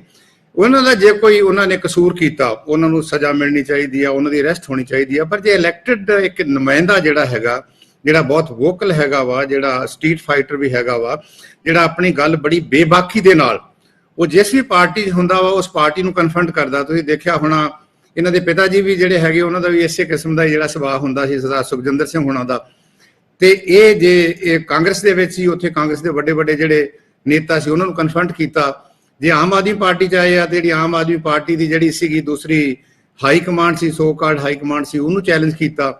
Speaker 4: ਉਹਨਾਂ ਦਾ ਜੇ ਕੋਈ ਉਹਨਾਂ ਨੇ ਕਸੂਰ ਕੀਤਾ ਉਹਨਾਂ ਨੂੰ ਸਜ਼ਾ ਮਿਲਣੀ ਚਾਹੀਦੀ ਆ, ਉਹਨਾਂ ਦੀ ਅਰੈਸਟ ਹੋਣੀ ਚਾਹੀਦੀ ਆ। ਪਰ ਜੇ ਇਲੈਕਟਡ ਇੱਕ ਨੁਮਾਇੰਦਾ ਜਿਹੜਾ ਹੈਗਾ, ਜਿਹੜਾ ਬਹੁਤ ਵੋਕਲ ਹੈਗਾ ਵਾ, ਜਿਹੜਾ ਸਟਰੀਟ ਫਾਈਟਰ ਵੀ ਹੈਗਾ ਵਾ, ਜਿਹੜਾ ਆਪਣੀ ਗੱਲ ਬੜੀ ਬੇਬਾਕੀ ਦੇ ਨਾਲ ਉਹ ਜਿਸ ਵੀ ਪਾਰਟੀ ਹੁੰਦਾ ਵਾ ਉਸ ਪਾਰਟੀ ਨੂੰ ਕਨਫਰੰਟ ਕਰਦਾ। ਤੁਸੀਂ ਦੇਖਿਆ ਹੋਣਾ ਇਹਨਾਂ ਦੇ ਪਿਤਾ ਜੀ ਵੀ ਜਿਹੜੇ ਹੈਗੇ ਉਹਨਾਂ ਦਾ ਵੀ ਇਸੇ ਕਿਸਮ ਦਾ ਜਿਹੜਾ ਸੁਭਾਅ ਹੁੰਦਾ ਸੀ, ਸਰਦਾਰ ਸੁਖਜਿੰਦਰ ਸਿੰਘ ਹੋਣਾ ਦਾ। ਤੇ ਇਹ ਜੇ ਇਹ ਕਾਂਗਰਸ ਦੇ ਵਿੱਚ ਹੀ, ਉੱਥੇ ਕਾਂਗਰਸ ਦੇ ਵੱਡੇ ਵੱਡੇ ਜਿਹੜੇ ਨੇਤਾ ਸੀ ਉਹਨਾਂ ਨੂੰ ਕਨਫਰੰਟ ਕੀਤਾ। ਜੇ ਆਮ ਆਦਮੀ ਪਾਰਟੀ ਚ ਆਏ ਆ ਤੇ ਜਿਹੜੀ ਆਮ ਆਦਮੀ ਪਾਰਟੀ ਦੀ ਜਿਹੜੀ ਸੀਗੀ ਦੂਸਰੀ ਹਾਈ ਕਮਾਂਡ ਸੀ, ਸੋ ਕਾਲਡ ਹਾਈ ਕਮਾਂਡ ਸੀ, ਉਹਨੂੰ ਚੈਲੰਜ ਕੀਤਾ।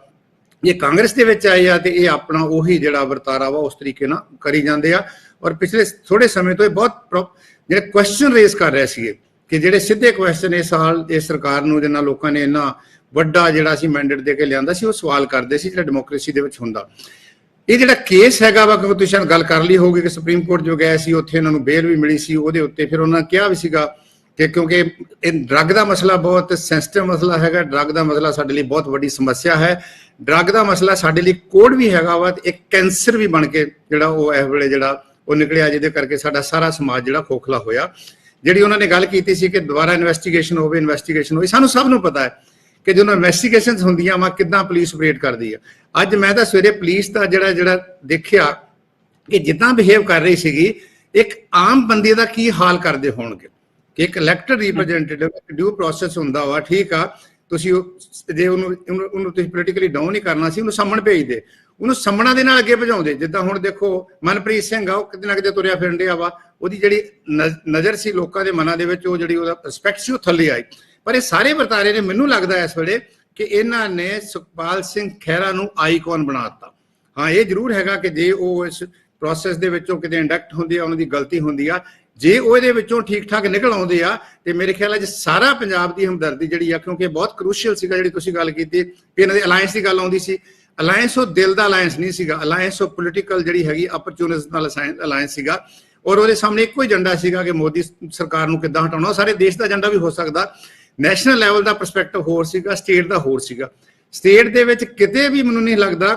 Speaker 4: ਜੇ ਕਾਂਗਰਸ ਦੇ ਵਿੱਚ ਆਏ ਆ ਤੇ ਇਹ ਆਪਣਾ ਉਹੀ ਜਿਹੜਾ ਵਰਤਾਰਾ ਵਾ ਉਸ ਤਰੀਕੇ ਨਾਲ ਕਰੀ ਜਾਂਦੇ ਆ। ਔਰ ਪਿਛਲੇ ਥੋੜੇ ਸਮੇਂ ਤੋਂ ਇਹ ਬਹੁਤ ਜਿਹੜੇ ਕੁਐਸਚਨ ਰੇਜ਼ ਕਰ ਰਹੇ ਸੀਗੇ ਕਿ ਜਿਹੜੇ ਸਿੱਧੇ ਕੁਐਸਚਨ ਇਸ ਸਾਲ ਇਸ ਸਰਕਾਰ ਨੂੰ ਜਿੰਨਾ ਲੋਕਾਂ ਨੇ ਇੰਨਾ ਵੱਡਾ ਜਿਹੜਾ ਸੀ ਮੈਂਡੇਟ ਦੇ ਕੇ ਲਿਆਂਦਾ ਸੀ, ਉਹ ਸਵਾਲ ਕਰਦੇ ਸੀ ਜਿਹੜਾ ਡੈਮੋਕ੍ਰੇਸੀ ਦੇ ਵਿੱਚ ਹੁੰਦਾ। ਇਹ ਜਿਹੜਾ ਕੇਸ ਹੈਗਾ ਵਾ, ਕਿਉਂਕਿ ਤੁਸੀਂ ਗੱਲ ਕਰ ਲਈ ਹੋਊਗੀ ਕਿ ਸੁਪਰੀਮ ਕੋਰਟ ਜੋ ਗਏ ਸੀ ਉੱਥੇ ਇਹਨਾਂ ਨੂੰ ਬੇਲ ਵੀ ਮਿਲੀ ਸੀ, ਉਹਦੇ ਉੱਤੇ ਫਿਰ ਉਹਨਾਂ ਨੇ ਕਿਹਾ ਵੀ ਸੀਗਾ ਕਿ ਕਿਉਂਕਿ ਇਹ ਡਰੱਗ ਦਾ ਮਸਲਾ ਬਹੁਤ ਸੈਂਸਿਟਿਵ ਮਸਲਾ ਹੈਗਾ, ਡਰੱਗ ਦਾ ਮਸਲਾ ਸਾਡੇ ਲਈ ਬਹੁਤ ਵੱਡੀ ਸਮੱਸਿਆ ਹੈ, ਡਰੱਗ ਦਾ ਮਸਲਾ ਸਾਡੇ ਲਈ ਕੋਡ ਵੀ ਹੈਗਾ ਵਾ, ਤੇ ਇੱਕ ਕੈਂਸਰ ਵੀ ਬਣ ਕੇ ਜਿਹੜਾ ਉਹ ਇਸ ਵੇਲੇ ਜਿਹੜਾ ਉਹ ਨਿਕਲਿਆ, ਜਿਹਦੇ ਕਰਕੇ ਸਾਡਾ ਸਾਰਾ ਸਮਾਜ ਜਿਹੜਾ ਖੋਖਲਾ ਹੋਇਆ। ਜਿਹੜੀ ਉਹਨਾਂ ਨੇ ਗੱਲ ਕੀਤੀ ਸੀ ਕਿ ਦੁਬਾਰਾ ਇਨਵੈਸਟੀਗੇਸ਼ਨ ਹੋਵੇ। ਸਾਨੂੰ ਸਭ ਨੂੰ ਪਤਾ ਹੈ ਕਿ ਜਦੋਂ ਇਨਵੈਸਟੀਗੇਸ਼ਨਸ ਹੁੰਦੀਆਂ ਵਾ ਕਿੱਦਾਂ ਪੁਲਿਸ ਆਪਰੇਟ ਕਰਦੀ ਆ। ਅੱਜ ਮੈਂ ਤਾਂ ਸਵੇਰੇ ਪੁਲਿਸ ਦਾ ਜਿਹੜਾ ਦੇਖਿਆ ਕਿ ਜਿੱਦਾਂ ਬਿਹੇਵ ਕਰ ਰਹੀ ਸੀਗੀ, ਇੱਕ ਆਮ ਬੰਦੇ ਦਾ ਕੀ ਹਾਲ ਕਰਦੇ ਹੋਣਗੇ ਕਿ ਇੱਕ ਇਲੈਕਟਡ ਰਿਪਰੈਜ਼ੈਂਟੇਟਿਵ ਡਿਊ ਪ੍ਰੋਸੈਸ ਹੁੰਦਾ ਵਾ, ਠੀਕ ਆ, ਤੁਸੀਂ ਜੇ ਉਹਨੂੰ ਤੁਸੀਂ ਪੋਲੀਟੀਕਲੀ ਡਾਊਨ ਨਹੀਂ ਕਰਨਾ ਸੀ, ਉਹਨੂੰ ਸੰਮਣ ਭੇਜਦੇ, ਉਹਨੂੰ ਸੰਮਣਾ ਦੇ ਨਾਲ ਅੱਗੇ ਭਜਾਉਂਦੇ। ਜਿੱਦਾਂ ਹੁਣ ਦੇਖੋ ਮਨਪ੍ਰੀਤ ਸਿੰਘ ਆ, ਉਹ ਕਿਤੇ ਨਾ ਕਿਤੇ ਤੁਰਿਆ ਫਿਰਨ ਡਿਆ ਵਾ, ਉਹਦੀ ਜਿਹੜੀ ਨਜ਼ਰ ਸੀ ਲੋਕਾਂ ਦੇ ਮਨਾਂ ਦੇ ਵਿੱਚ, ਉਹ ਜਿਹੜੀ ਉਹਦਾ ਰਿਸਪੈਕਟ ਸੀ ਉਹ ਥੱਲੇ ਆਈ। ਪਰ ਇਹ ਸਾਰੇ ਵਰਤਾਰੇ ਨੇ ਮੈਨੂੰ ਲੱਗਦਾ ਇਸ ਵੇਲੇ ਕਿ ਇਹਨਾਂ ਨੇ ਸੁਖਪਾਲ ਸਿੰਘ ਖਹਿਰਾ ਨੂੰ ਆਈਕਨ ਬਣਾ ਦਿੱਤਾ। ਹਾਂ, ਇਹ ਜ਼ਰੂਰ ਹੈਗਾ ਕਿ ਜੇ ਉਹ ਇਸ ਪ੍ਰੋਸੈਸ ਦੇ ਵਿੱਚੋਂ ਕਿਤੇ ਇੰਡਕਟ ਹੁੰਦੀ ਆ, ਉਹਨਾਂ ਦੀ ਗਲਤੀ ਹੁੰਦੀ ਆ, ਜੇ ਉਹ ਇਹਦੇ ਵਿੱਚੋਂ ਠੀਕ ਠਾਕ ਨਿਕਲ ਆਉਂਦੇ ਆ ਤੇ ਮੇਰੇ ਖਿਆਲ ਹੈ ਸਾਰਾ ਪੰਜਾਬ ਦੀ ਹਮਦਰਦੀ ਜਿਹੜੀ ਆ, ਕਿਉਂਕਿ ਬਹੁਤ ਕਰੂਸ਼ੀਅਲ ਸੀਗਾ ਜਿਹੜੀ ਤੁਸੀਂ ਗੱਲ ਕੀਤੀ ਕਿ ਇਹਨਾਂ ਦੇ ਅਲਾਇੰਸ ਦੀ ਗੱਲ ਆਉਂਦੀ ਸੀ। ਅਲਾਇੰਸ ਉਹ ਦਿਲ ਦਾ ਅਲਾਇੰਸ ਨਹੀਂ ਸੀਗਾ, ਅਲਾਇੰਸ ਉਹ ਪੋਲੀਟੀਕਲ ਜਿਹੜੀ ਹੈਗੀ ਅਪਰਚੂਨਿਜ਼ਮ ਨਾਲ ਅਲਾਇੰਸ ਸੀਗਾ, ਔਰ ਉਹਦੇ ਸਾਹਮਣੇ ਇੱਕੋ ਹੀ ਏਜੰਡਾ ਸੀਗਾ ਕਿ ਮੋਦੀ ਸਰਕਾਰ ਨੂੰ ਕਿੱਦਾਂ ਹਟਾਉਣਾ। ਸਾਰੇ ਦੇਸ਼ ਦਾ ਏਜੰਡਾ ਵੀ ਹੋ ਸਕਦਾ, ਨੈਸ਼ਨਲ ਲੈਵਲ ਦਾ ਪਰਸਪੈਕਟਿਵ ਹੋਰ ਸੀਗਾ, ਸਟੇਟ ਦਾ ਹੋਰ ਸੀਗਾ। ਸਟੇਟ ਦੇ ਵਿੱਚ ਕਿਤੇ ਵੀ ਮੈਨੂੰ ਨਹੀਂ ਲੱਗਦਾ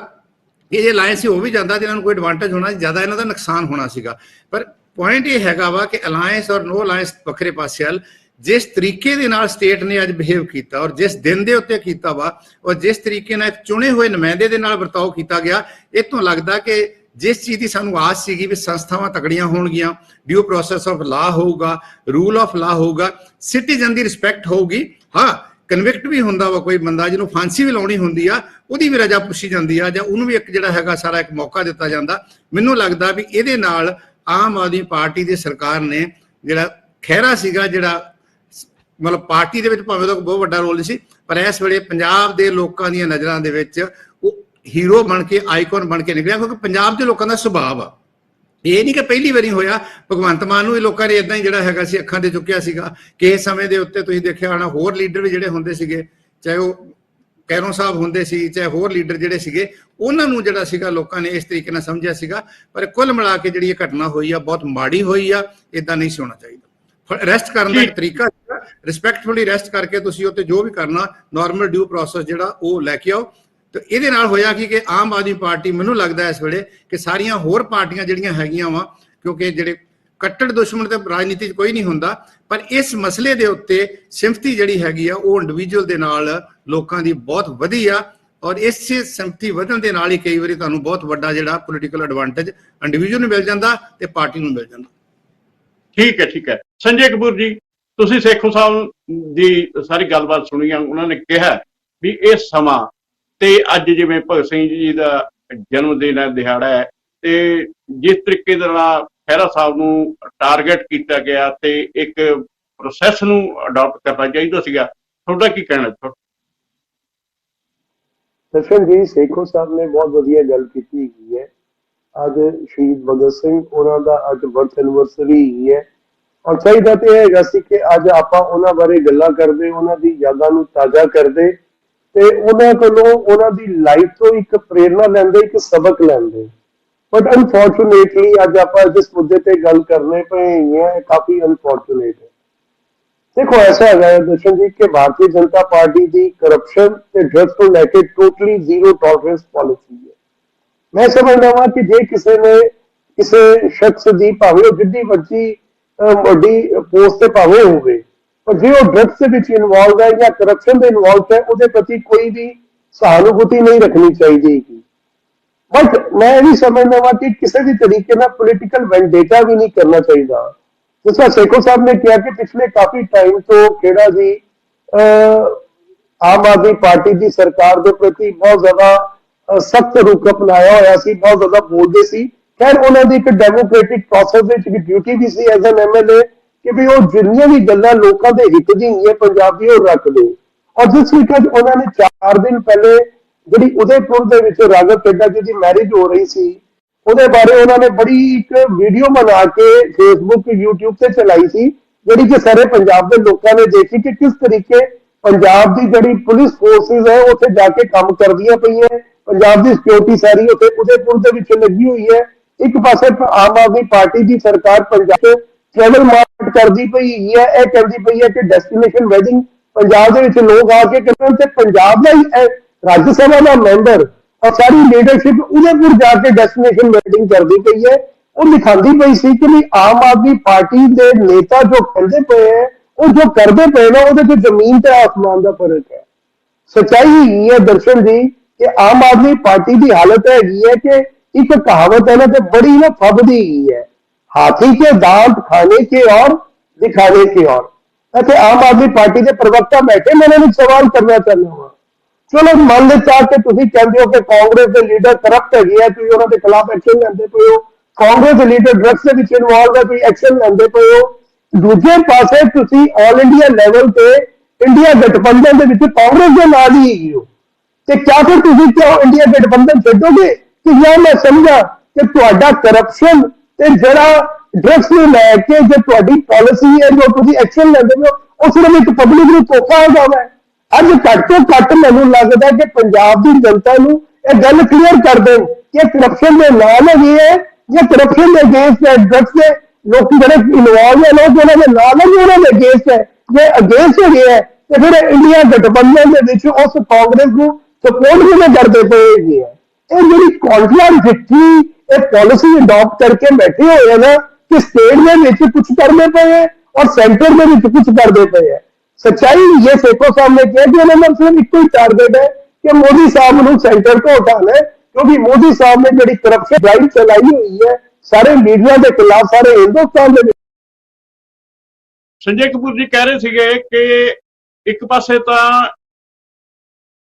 Speaker 4: ਕਿ ਜੇ ਅਲਾਇੰਸ ਹੋ ਵੀ ਜਾਂਦਾ ਤੇ ਇਹਨਾਂ ਨੂੰ ਕੋਈ ਐਡਵਾਂਟੇਜ ਹੋਣਾ, ਜ਼ਿਆਦਾ ਇਹਨਾਂ ਦਾ ਨੁਕਸਾਨ ਹੋਣਾ ਸੀਗਾ। ਪਰ ਪੁਆਇੰਟ ਇਹ ਹੈਗਾ ਵਾ ਕਿ ਅਲਾਇੰਸ ਔਰ ਨੋ ਅਲਾਇੰਸ ਵੱਖਰੇ ਪਾਸੇ ਵੱਲ, ਜਿਸ ਤਰੀਕੇ ਦੇ ਨਾਲ ਸਟੇਟ ਨੇ ਅੱਜ ਬਿਹੇਵ ਕੀਤਾ ਔਰ ਜਿਸ ਦਿਨ ਦੇ ਉੱਤੇ ਕੀਤਾ ਵਾ, ਔਰ ਜਿਸ ਤਰੀਕੇ ਨਾਲ ਇੱਕ ਚੁਣੇ ਹੋਏ ਨੁਮਾਇੰਦੇ ਦੇ ਨਾਲ ਵਰਤਾਓ ਕੀਤਾ ਗਿਆ, ਇਹ ਤੋਂ ਲੱਗਦਾ ਕਿ ਜਿਸ ਚੀਜ਼ ਦੀ ਸਾਨੂੰ ਆਸ ਸੀਗੀ ਵੀ ਸੰਸਥਾਵਾਂ ਤਕੜੀਆਂ ਹੋਣਗੀਆਂ, ਡਿਊ ਪ੍ਰੋਸੈਸ ਆਫ ਲਾ ਹੋਊਗਾ, ਰੂਲ ਆਫ ਲਾ ਹੋਊਗਾ, ਸਿਟੀਜ਼ਨ ਦੀ ਰਿਸਪੈਕਟ ਹੋਊਗੀ। ਹਾਂ, ਕਨਵਿਕਟ ਵੀ ਹੁੰਦਾ ਵਾ ਕੋਈ ਬੰਦਾ, ਜਿਹਨੂੰ ਫਾਂਸੀ ਵੀ ਲਾਉਣੀ ਹੁੰਦੀ ਆ, ਉਹਦੀ ਵੀ ਰਜਾ ਪੁੱਛੀ ਜਾਂਦੀ ਆ, ਜਾਂ ਉਹਨੂੰ ਵੀ ਇੱਕ ਜਿਹੜਾ ਹੈਗਾ ਸਾਰਾ ਇੱਕ ਮੌਕਾ ਦਿੱਤਾ ਜਾਂਦਾ। ਮੈਨੂੰ ਲੱਗਦਾ ਵੀ ਇਹਦੇ ਨਾਲ ਆਮ ਆਦਮੀ ਪਾਰਟੀ ਦੀ ਸਰਕਾਰ ਨੇ ਜਿਹੜਾ ਖਹਿਰਾ ਸੀਗਾ, ਜਿਹੜਾ ਮਤਲਬ ਪਾਰਟੀ ਦੇ ਵਿੱਚ ਭਾਵੇਂ ਉਹਦਾ ਬਹੁਤ ਵੱਡਾ ਰੋਲ ਨਹੀਂ ਸੀ, ਪਰ ਇਸ ਵੇਲੇ ਪੰਜਾਬ ਦੇ ਲੋਕਾਂ ਦੀਆਂ ਨਜ਼ਰਾਂ ਦੇ ਵਿੱਚ ਉਹ ਹੀਰੋ ਬਣ ਕੇ, ਆਈਕਨ ਬਣ ਕੇ ਨਿਕਲਿਆ, ਕਿਉਂਕਿ ਪੰਜਾਬ ਦੇ ਲੋਕਾਂ ਦਾ ਸੁਭਾਅ ਆ। ਇਹ ਨਹੀਂ ਕਿ ਪਹਿਲੀ ਵਾਰੀ ਹੋਇਆ, ਭਗਵੰਤ ਮਾਨ ਨੂੰ ਵੀ ਲੋਕਾਂ ਨੇ ਇਦਾਂ ਹੀ ਜਿਹੜਾ ਹੈਗਾ ਸੀ ਅੱਖਾਂ ਤੇ ਚੁੱਕਿਆ ਸੀਗਾ। ਕਿਸੇ ਸਮੇਂ ਦੇ ਉੱਤੇ ਤੁਸੀਂ ਦੇਖਿਆ ਹੋਣਾ ਹੋਰ ਲੀਡਰ ਵੀ ਜਿਹੜੇ ਹੁੰਦੇ ਸੀਗੇ, ਚਾਹੇ ਉਹ ਕੈਰੋਂ ਸਾਹਿਬ ਹੁੰਦੇ ਸੀ, ਚਾਹੇ ਹੋਰ ਲੀਡਰ ਜਿਹੜੇ ਸੀਗੇ, ਉਹਨਾਂ ਨੂੰ ਜਿਹੜਾ ਸੀਗਾ ਲੋਕਾਂ ਨੇ ਇਸ ਤਰੀਕੇ ਨਾਲ ਸਮਝਿਆ ਸੀਗਾ। ਪਰ ਕੁੱਲ ਮਿਲਾ ਕੇ ਜਿਹੜੀ ਇਹ ਘਟਨਾ ਹੋਈ ਆ ਬਹੁਤ ਮਾੜੀ ਹੋਈ ਆ, ਇਦਾਂ ਨਹੀਂ ਸੀ ਹੋਣਾ ਚਾਹੀਦਾ। ਅਰੈਸਟ ਕਰਨ ਦਾ ਇੱਕ ਤਰੀਕਾ ਸੀਗਾ, ਰਿਸਪੈਕਟਫੁਲੀ ਅਰੈਸਟ ਕਰਕੇ ਤੁਸੀਂ ਉੱਤੇ ਜੋ ਵੀ ਕਰਨਾ ਨਾਰਮਲ ਡਿਊ ਪ੍ਰੋਸੈਸ ਜਿਹੜਾ ਉਹ ਲੈ ਕੇ ਆਓ। ਤੇ ਇਹਦੇ ਨਾਲ ਹੋਇਆ ਕਿ ਆਮ ਆਦਮੀ ਪਾਰਟੀ, ਮੈਨੂੰ ਲੱਗਦਾ ਇਸ ਵੇਲੇ ਕਿ ਸਾਰੀਆਂ ਹੋਰ ਪਾਰਟੀਆਂ ਜਿਹੜੀਆਂ ਹੈਗੀਆਂ ਵਾ, ਕਿਉਂਕਿ ਜਿਹੜੇ ਕੱਟੜ ਦੁਸ਼ਮਣ ਤੇ ਰਾਜਨੀਤੀ 'ਚ ਕੋਈ ਨਹੀਂ ਹੁੰਦਾ, ਪਰ ਇਸ ਮਸਲੇ ਦੇ ਉੱਤੇ ਸਿੰਪਥੀ ਜਿਹੜੀ ਹੈਗੀ ਆ ਉਹ ਇੰਡੀਵਿਜੂਅਲ ਦੇ ਨਾਲ ਲੋਕਾਂ ਦੀ ਬਹੁਤ ਵਧੀ ਆ, ਔਰ ਇਸ ਸਿੰਪਥੀ ਵਧਣ ਦੇ ਨਾਲ ਹੀ ਕਈ ਵਾਰੀ ਤੁਹਾਨੂੰ ਬਹੁਤ ਵੱਡਾ ਜਿਹੜਾ ਪੋਲੀਟੀਕਲ ਐਡਵਾਂਟੇਜ ਇੰਡੀਵਿਜੂਅਲ ਨੂੰ ਮਿਲ ਜਾਂਦਾ ਤੇ ਪਾਰਟੀ ਨੂੰ ਮਿਲ ਜਾਂਦਾ।
Speaker 2: ਠੀਕ ਹੈ, ਠੀਕ ਹੈ। ਸੰਜੇ ਕਪੂਰ ਜੀ, ਤੁਸੀਂ ਸੇਖੋਂ ਸਾਹਿਬ ਦੀ ਸਾਰੀ ਗੱਲਬਾਤ ਸੁਣੀ ਆ। ਉਹਨਾਂ ਨੇ ਕਿਹਾ ਵੀ ਇਹ ਸਮਾਂ ਤੇ ਅੱਜ ਜਿਵੇਂ ਭਗਤ ਸਿੰਘ ਜੀ ਦਾ ਜਨਮ ਦਿਨ ਹੈ, ਦਿਹਾੜਾ ਹੈ, ਤੇ ਜਿਸ ਤਰੀਕੇ ਦੇ ਨਾਲ ਖਹਿਰਾ ਸਾਹਿਬ ਨੂੰ ਟਾਰਗੇਟ ਕੀਤਾ ਗਿਆ ਤੇ ਇੱਕ ਪ੍ਰੋਸੈਸ ਨੂੰ ਅਡਾਪਟ ਕਰਨਾ ਚਾਹੀਦਾ ਸੀਗਾ, ਤੁਹਾਡਾ ਕੀ ਕਹਿਣਾ?
Speaker 5: ਦਰਸ਼ਨ ਜੀ, ਸੇਖੋਂ ਸਾਹਿਬ ਨੇ ਬਹੁਤ ਵਧੀਆ ਗੱਲ ਕੀਤੀ ਹੈਗੀ ਹੈ। ਅੱਜ ਸ਼ਹੀਦ ਭਗਤ ਸਿੰਘ ਉਹਨਾਂ ਦਾ ਅੱਜ ਬਰਥ ਐਨਵਰਸਰੀ ਹੀ ਹੈ, ਔਰ ਚਾਹੀਦਾ ਤੇ ਇਹ ਹੈਗਾ ਸੀ ਕਿ ਅੱਜ ਆਪਾਂ ਉਹਨਾਂ ਬਾਰੇ ਗੱਲਾਂ ਕਰਦੇ, ਉਹਨਾਂ ਦੀ ਯਾਦਾਂ ਨੂੰ ਤਾਜ਼ਾ ਕਰਦੇ ਤੇ ਉਹਨਾਂ ਕੋਲੋਂ ਉਹਨਾਂ ਦੀ ਲਾਈਫ ਤੋਂ ਇੱਕ ਪ੍ਰੇਰਨਾ ਲੈਂਦੇ, ਇੱਕ ਸਬਕ ਲੈਂਦੇ। ਬਟ ਅਨਫੋਰਚੂਨੇਟਲੀ ਅੱਜ ਆਪਾਂ ਜਿਸ ਮੁੱਦੇ ਤੇ ਗੱਲ ਕਰਨੇ ਪਏ ਹਾਂ, ਕਾਫੀ ਅਨਫੋਰਚੂਨੇਟ ਹੈ। देखो, ऐसा है दर्शन जी कि भारतीय जनता पार्टी की करप्शन ते ड्रग्स को लेके टोटली जीरो टॉलरेंस पॉलिसी है। मैं समझदा वा कि जे किसी ने किसी शख्स की भावे जिद्दी मर्जी वड्डी पोस्ट से भावे होवे, पर जे वो ड्रग्स के विच इन्वॉल्व है या करप्शन में इन्वॉल्व है, उसके प्रति कोई भी सहानुभूति नहीं रखनी चाहिए। बट मैं भी समझदा वा कि किसी भी तरीके ना पोलिटिकल वेंडेटा भी नहीं करना चाहिए। जिस तरह सेखों साहब ने किया कि पिछले काफी टाइम तो खेड़ा जी आम आदमी पार्टी की सरकार के प्रति बहुत ज्यादा सख्त रुख अपनाया होया सी, बहुत ज्यादा बोलते सी। खैर उन्होंने एक डेमोक्रेटिक प्रोसेस ड्यूटी भी सी एज एन MLA कि भी वो जिन्नियां भी गल्लां लोकां दे हित दी है पंजाब दी वो रख दे। और जिस तरीके उन्होंने 4 दिन पहले जिहड़ी उदयपुर दे विच राघव चड्ढा जी की मैरिज हो रही सी, ਉਹਦੇ ਬਾਰੇ ਉਹਨਾਂ ਨੇ ਬੜੀ ਇੱਕ ਵੀਡੀਓ ਬਣਾ ਕੇ ਫੇਸਬੁੱਕ YouTube ਤੇ ਚਲਾਈ ਸੀ, ਜਿਹੜੀ ਕਿ ਸਾਰੇ ਪੰਜਾਬ ਦੇ ਲੋਕਾਂ ਨੇ ਦੇਖੀ ਕਿ ਕਿਸ ਤਰੀਕੇ ਪੰਜਾਬ ਦੀ ਜਿਹੜੀ ਪੁਲਿਸ ਫੋਰਸਿਸ ਹੈ ਉੱਥੇ ਜਾ ਕੇ ਕੰਮ ਕਰਦੀਆਂ ਪਈਆਂ। ਪੰਜਾਬ ਦੀ ਸਿਕਿਉਰਿਟੀ ਸਾਰੀ ਉੱਥੇ ਉਦੈਪੁਰ ਦੇ ਵਿੱਚ ਲੱਗੀ ਹੋਈ ਹੈ। ਇੱਕ ਪਾਸੇ ਆਮ ਆਦਮੀ ਪਾਰਟੀ ਦੀ ਸਰਕਾਰ ਪੰਜਾਬ 'ਚ ਟ੍ਰੈਵਲ ਮਾਰਕੀਟ ਕਰਦੀ ਪਈ ਹੈ। ਇਹ ਕਹਿੰਦੀ ਪਈ ਹੈ ਕਿ ਡੈਸਟੀਨੇਸ਼ਨ ਵੈਡਿੰਗ ਪੰਜਾਬ ਦੇ ਵਿੱਚ ਲੋਕ ਆ ਕੇ ਕਰਨ, ਤੇ ਪੰਜਾਬ ਦਾ ਹੀ ਰਾਜ ਸਭਾ ਦਾ ਮੈਂਬਰ और सारी लीडरशिप उदयपुर जाके डेस्टिनेशन वेडिंग करती पई है। वो दिखाती पई सी कि भी आम आदमी पार्टी के नेता जो कहते पे है, वो जो करते पे ना, वो जमीन ते आसमान का फर्क है। ਸੱਚਾਈ ਹੈਗੀ ਹੈ ਦਰਸ਼ਨ ਜੀ ਕਿ ਆਮ ਆਦਮੀ ਪਾਰਟੀ ਦੀ ਹਾਲਤ ਹੈਗੀ ਹੈ ਕਿ ਇੱਕ ਕਹਾਵਤ ਹੈ ਨਾ ਤੇ ਬੜੀ ਨਾ ਫੱਬਦੀ ਹੈਗੀ ਹੈ, ਹਾਥੀ के दांत खाने के और दिखाने के और। ਅਤੇ ਆਮ ਆਦਮੀ ਪਾਰਟੀ ਦੇ ਪ੍ਰਵਕਤਾ ਬੈਠੇ, ਮੈਂ ਇਹਨਾਂ ਨੂੰ ਸਵਾਲ ਕਰਨਾ ਚਾਹੁੰਦਾ ਹਾਂ। ਚਲੋ ਮੰਨ ਲਿੱਤਾ ਕਿ ਤੁਸੀਂ ਕਹਿੰਦੇ ਹੋ ਕਿ ਕਾਂਗਰਸ ਦੇ ਲੀਡਰ ਕਰਪਟ ਹੈਗੇ ਆ, ਤੁਸੀਂ ਉਹਨਾਂ ਦੇ ਖਿਲਾਫ ਐਕਸ਼ਨ ਲੈਂਦੇ ਪਏ ਹੋ, ਕਾਂਗਰਸ ਦੇ ਲੀਡਰ ਡਰੱਗਸ ਦੇ ਵਿੱਚ ਇਨਵੋਲਵ ਹੈ, ਤੁਸੀਂ ਐਕਸ਼ਨ ਲੈਂਦੇ ਪਏ ਹੋ। ਦੂਜੇ ਪਾਸੇ ਤੁਸੀਂ ਆਲ ਇੰਡੀਆ ਲੈਵਲ ਤੇ ਇੰਡੀਆ ਗਠਬੰਧਨ ਦੇ ਵਿੱਚ ਕਾਂਗਰਸ ਦੇ ਨਾਲ ਹੀ ਹੈਗੇ ਹੋ, ਤੇ ਕਿਆ ਫਿਰ ਤੁਸੀਂ ਕਿਉਂ ਇੰਡੀਆ ਗਠਬੰਧਨ ਛੱਡੋਗੇ? ਕਿ ਜਾਂ ਮੈਂ ਸਮਝਾਂ ਕਿ ਤੁਹਾਡਾ ਕਰਪਸ਼ਨ ਤੇ ਜਿਹੜਾ ਡਰੱਗਸ ਨੂੰ ਲੈ ਕੇ ਜੇ ਤੁਹਾਡੀ ਪਾਲਿਸੀ ਹੈ ਜੋ ਤੁਸੀਂ ਐਕਸ਼ਨ ਲੈਂਦੇ ਹੋ, ਉਹ ਸਿਰਫ ਇੱਕ ਪਬਲਿਕ ਨੂੰ ਧੋਖਾ ਹੋ ਜਾਵੇ। ਅੱਜ ਘੱਟ ਤੋਂ ਘੱਟ ਮੈਨੂੰ ਲੱਗਦਾ ਕਿ ਪੰਜਾਬ ਦੀ ਜਨਤਾ ਨੂੰ ਇਹ ਗੱਲ ਕਲੀਅਰ ਕਰ ਦੇਣ ਕਿ ਕਰਪਸ਼ਨ ਦੇ ਨਾਲ ਹੈਗੇ ਹੈ ਜਾਂ ਕਰਪਸ਼ਨ ਦੇ ਅਗੇਂਸਟ ਹੈ, ਡਰੱਗਸ ਦੇ ਲੋਕ ਜਿਹੜੇ ਇਨਵੋਲਵ ਹੈ ਲੋਕ ਉਹਨਾਂ ਦੇ ਨਾਲ ਹੈ, ਉਹਨਾਂ ਦੇ ਅਗੇਂਸਟ ਹੈ। ਜੇ ਅਗੇਂਸਟ ਹੈਗੇ ਹੈ ਤੇ ਫਿਰ ਇੰਡੀਆ ਗਠਬੰਧਨ ਦੇ ਵਿੱਚ ਉਸ ਕਾਂਗਰਸ ਨੂੰ ਸਪੋਰਟ ਕਿਵੇਂ ਕਰਦੇ ਪਏ ਹੈਗੇ ਹੈ? ਇਹ ਜਿਹੜੀ ਕੌਨਫਰੰਸ ਦਿੱਤੀ, ਇਹ ਪਾਲਿਸੀ ਅਡਾਪਟ ਕਰਕੇ ਬੈਠੇ ਹੋਏ ਹੈ ਨਾ ਕਿ ਸਟੇਟ ਦੇ ਵਿੱਚ ਕੁਝ ਕਰਦੇ ਪਏ ਹੈ ਔਰ ਸੈਂਟਰ ਦੇ ਵਿੱਚ ਕੁਝ ਕਰਦੇ ਪਏ ਹੈ। सच्चाई ये सेठो साहब ने किया कि उन्होंने सिर्फ एक ही टारगेट है कि मोदी साहब को सेंटर को उठाना है, क्योंकि मोदी साहब ने जी करप्शन ड्राइव चलाई हुई है सारे मीडिया के खिलाफ सारे हिंदुस्तान के।
Speaker 2: ਸੰਜੇ ਕਪੂਰ ਜੀ ਕਹਿ ਰਹੇ ਸੀਗੇ ਕਿ ਇੱਕ ਪਾਸੇ ਤਾਂ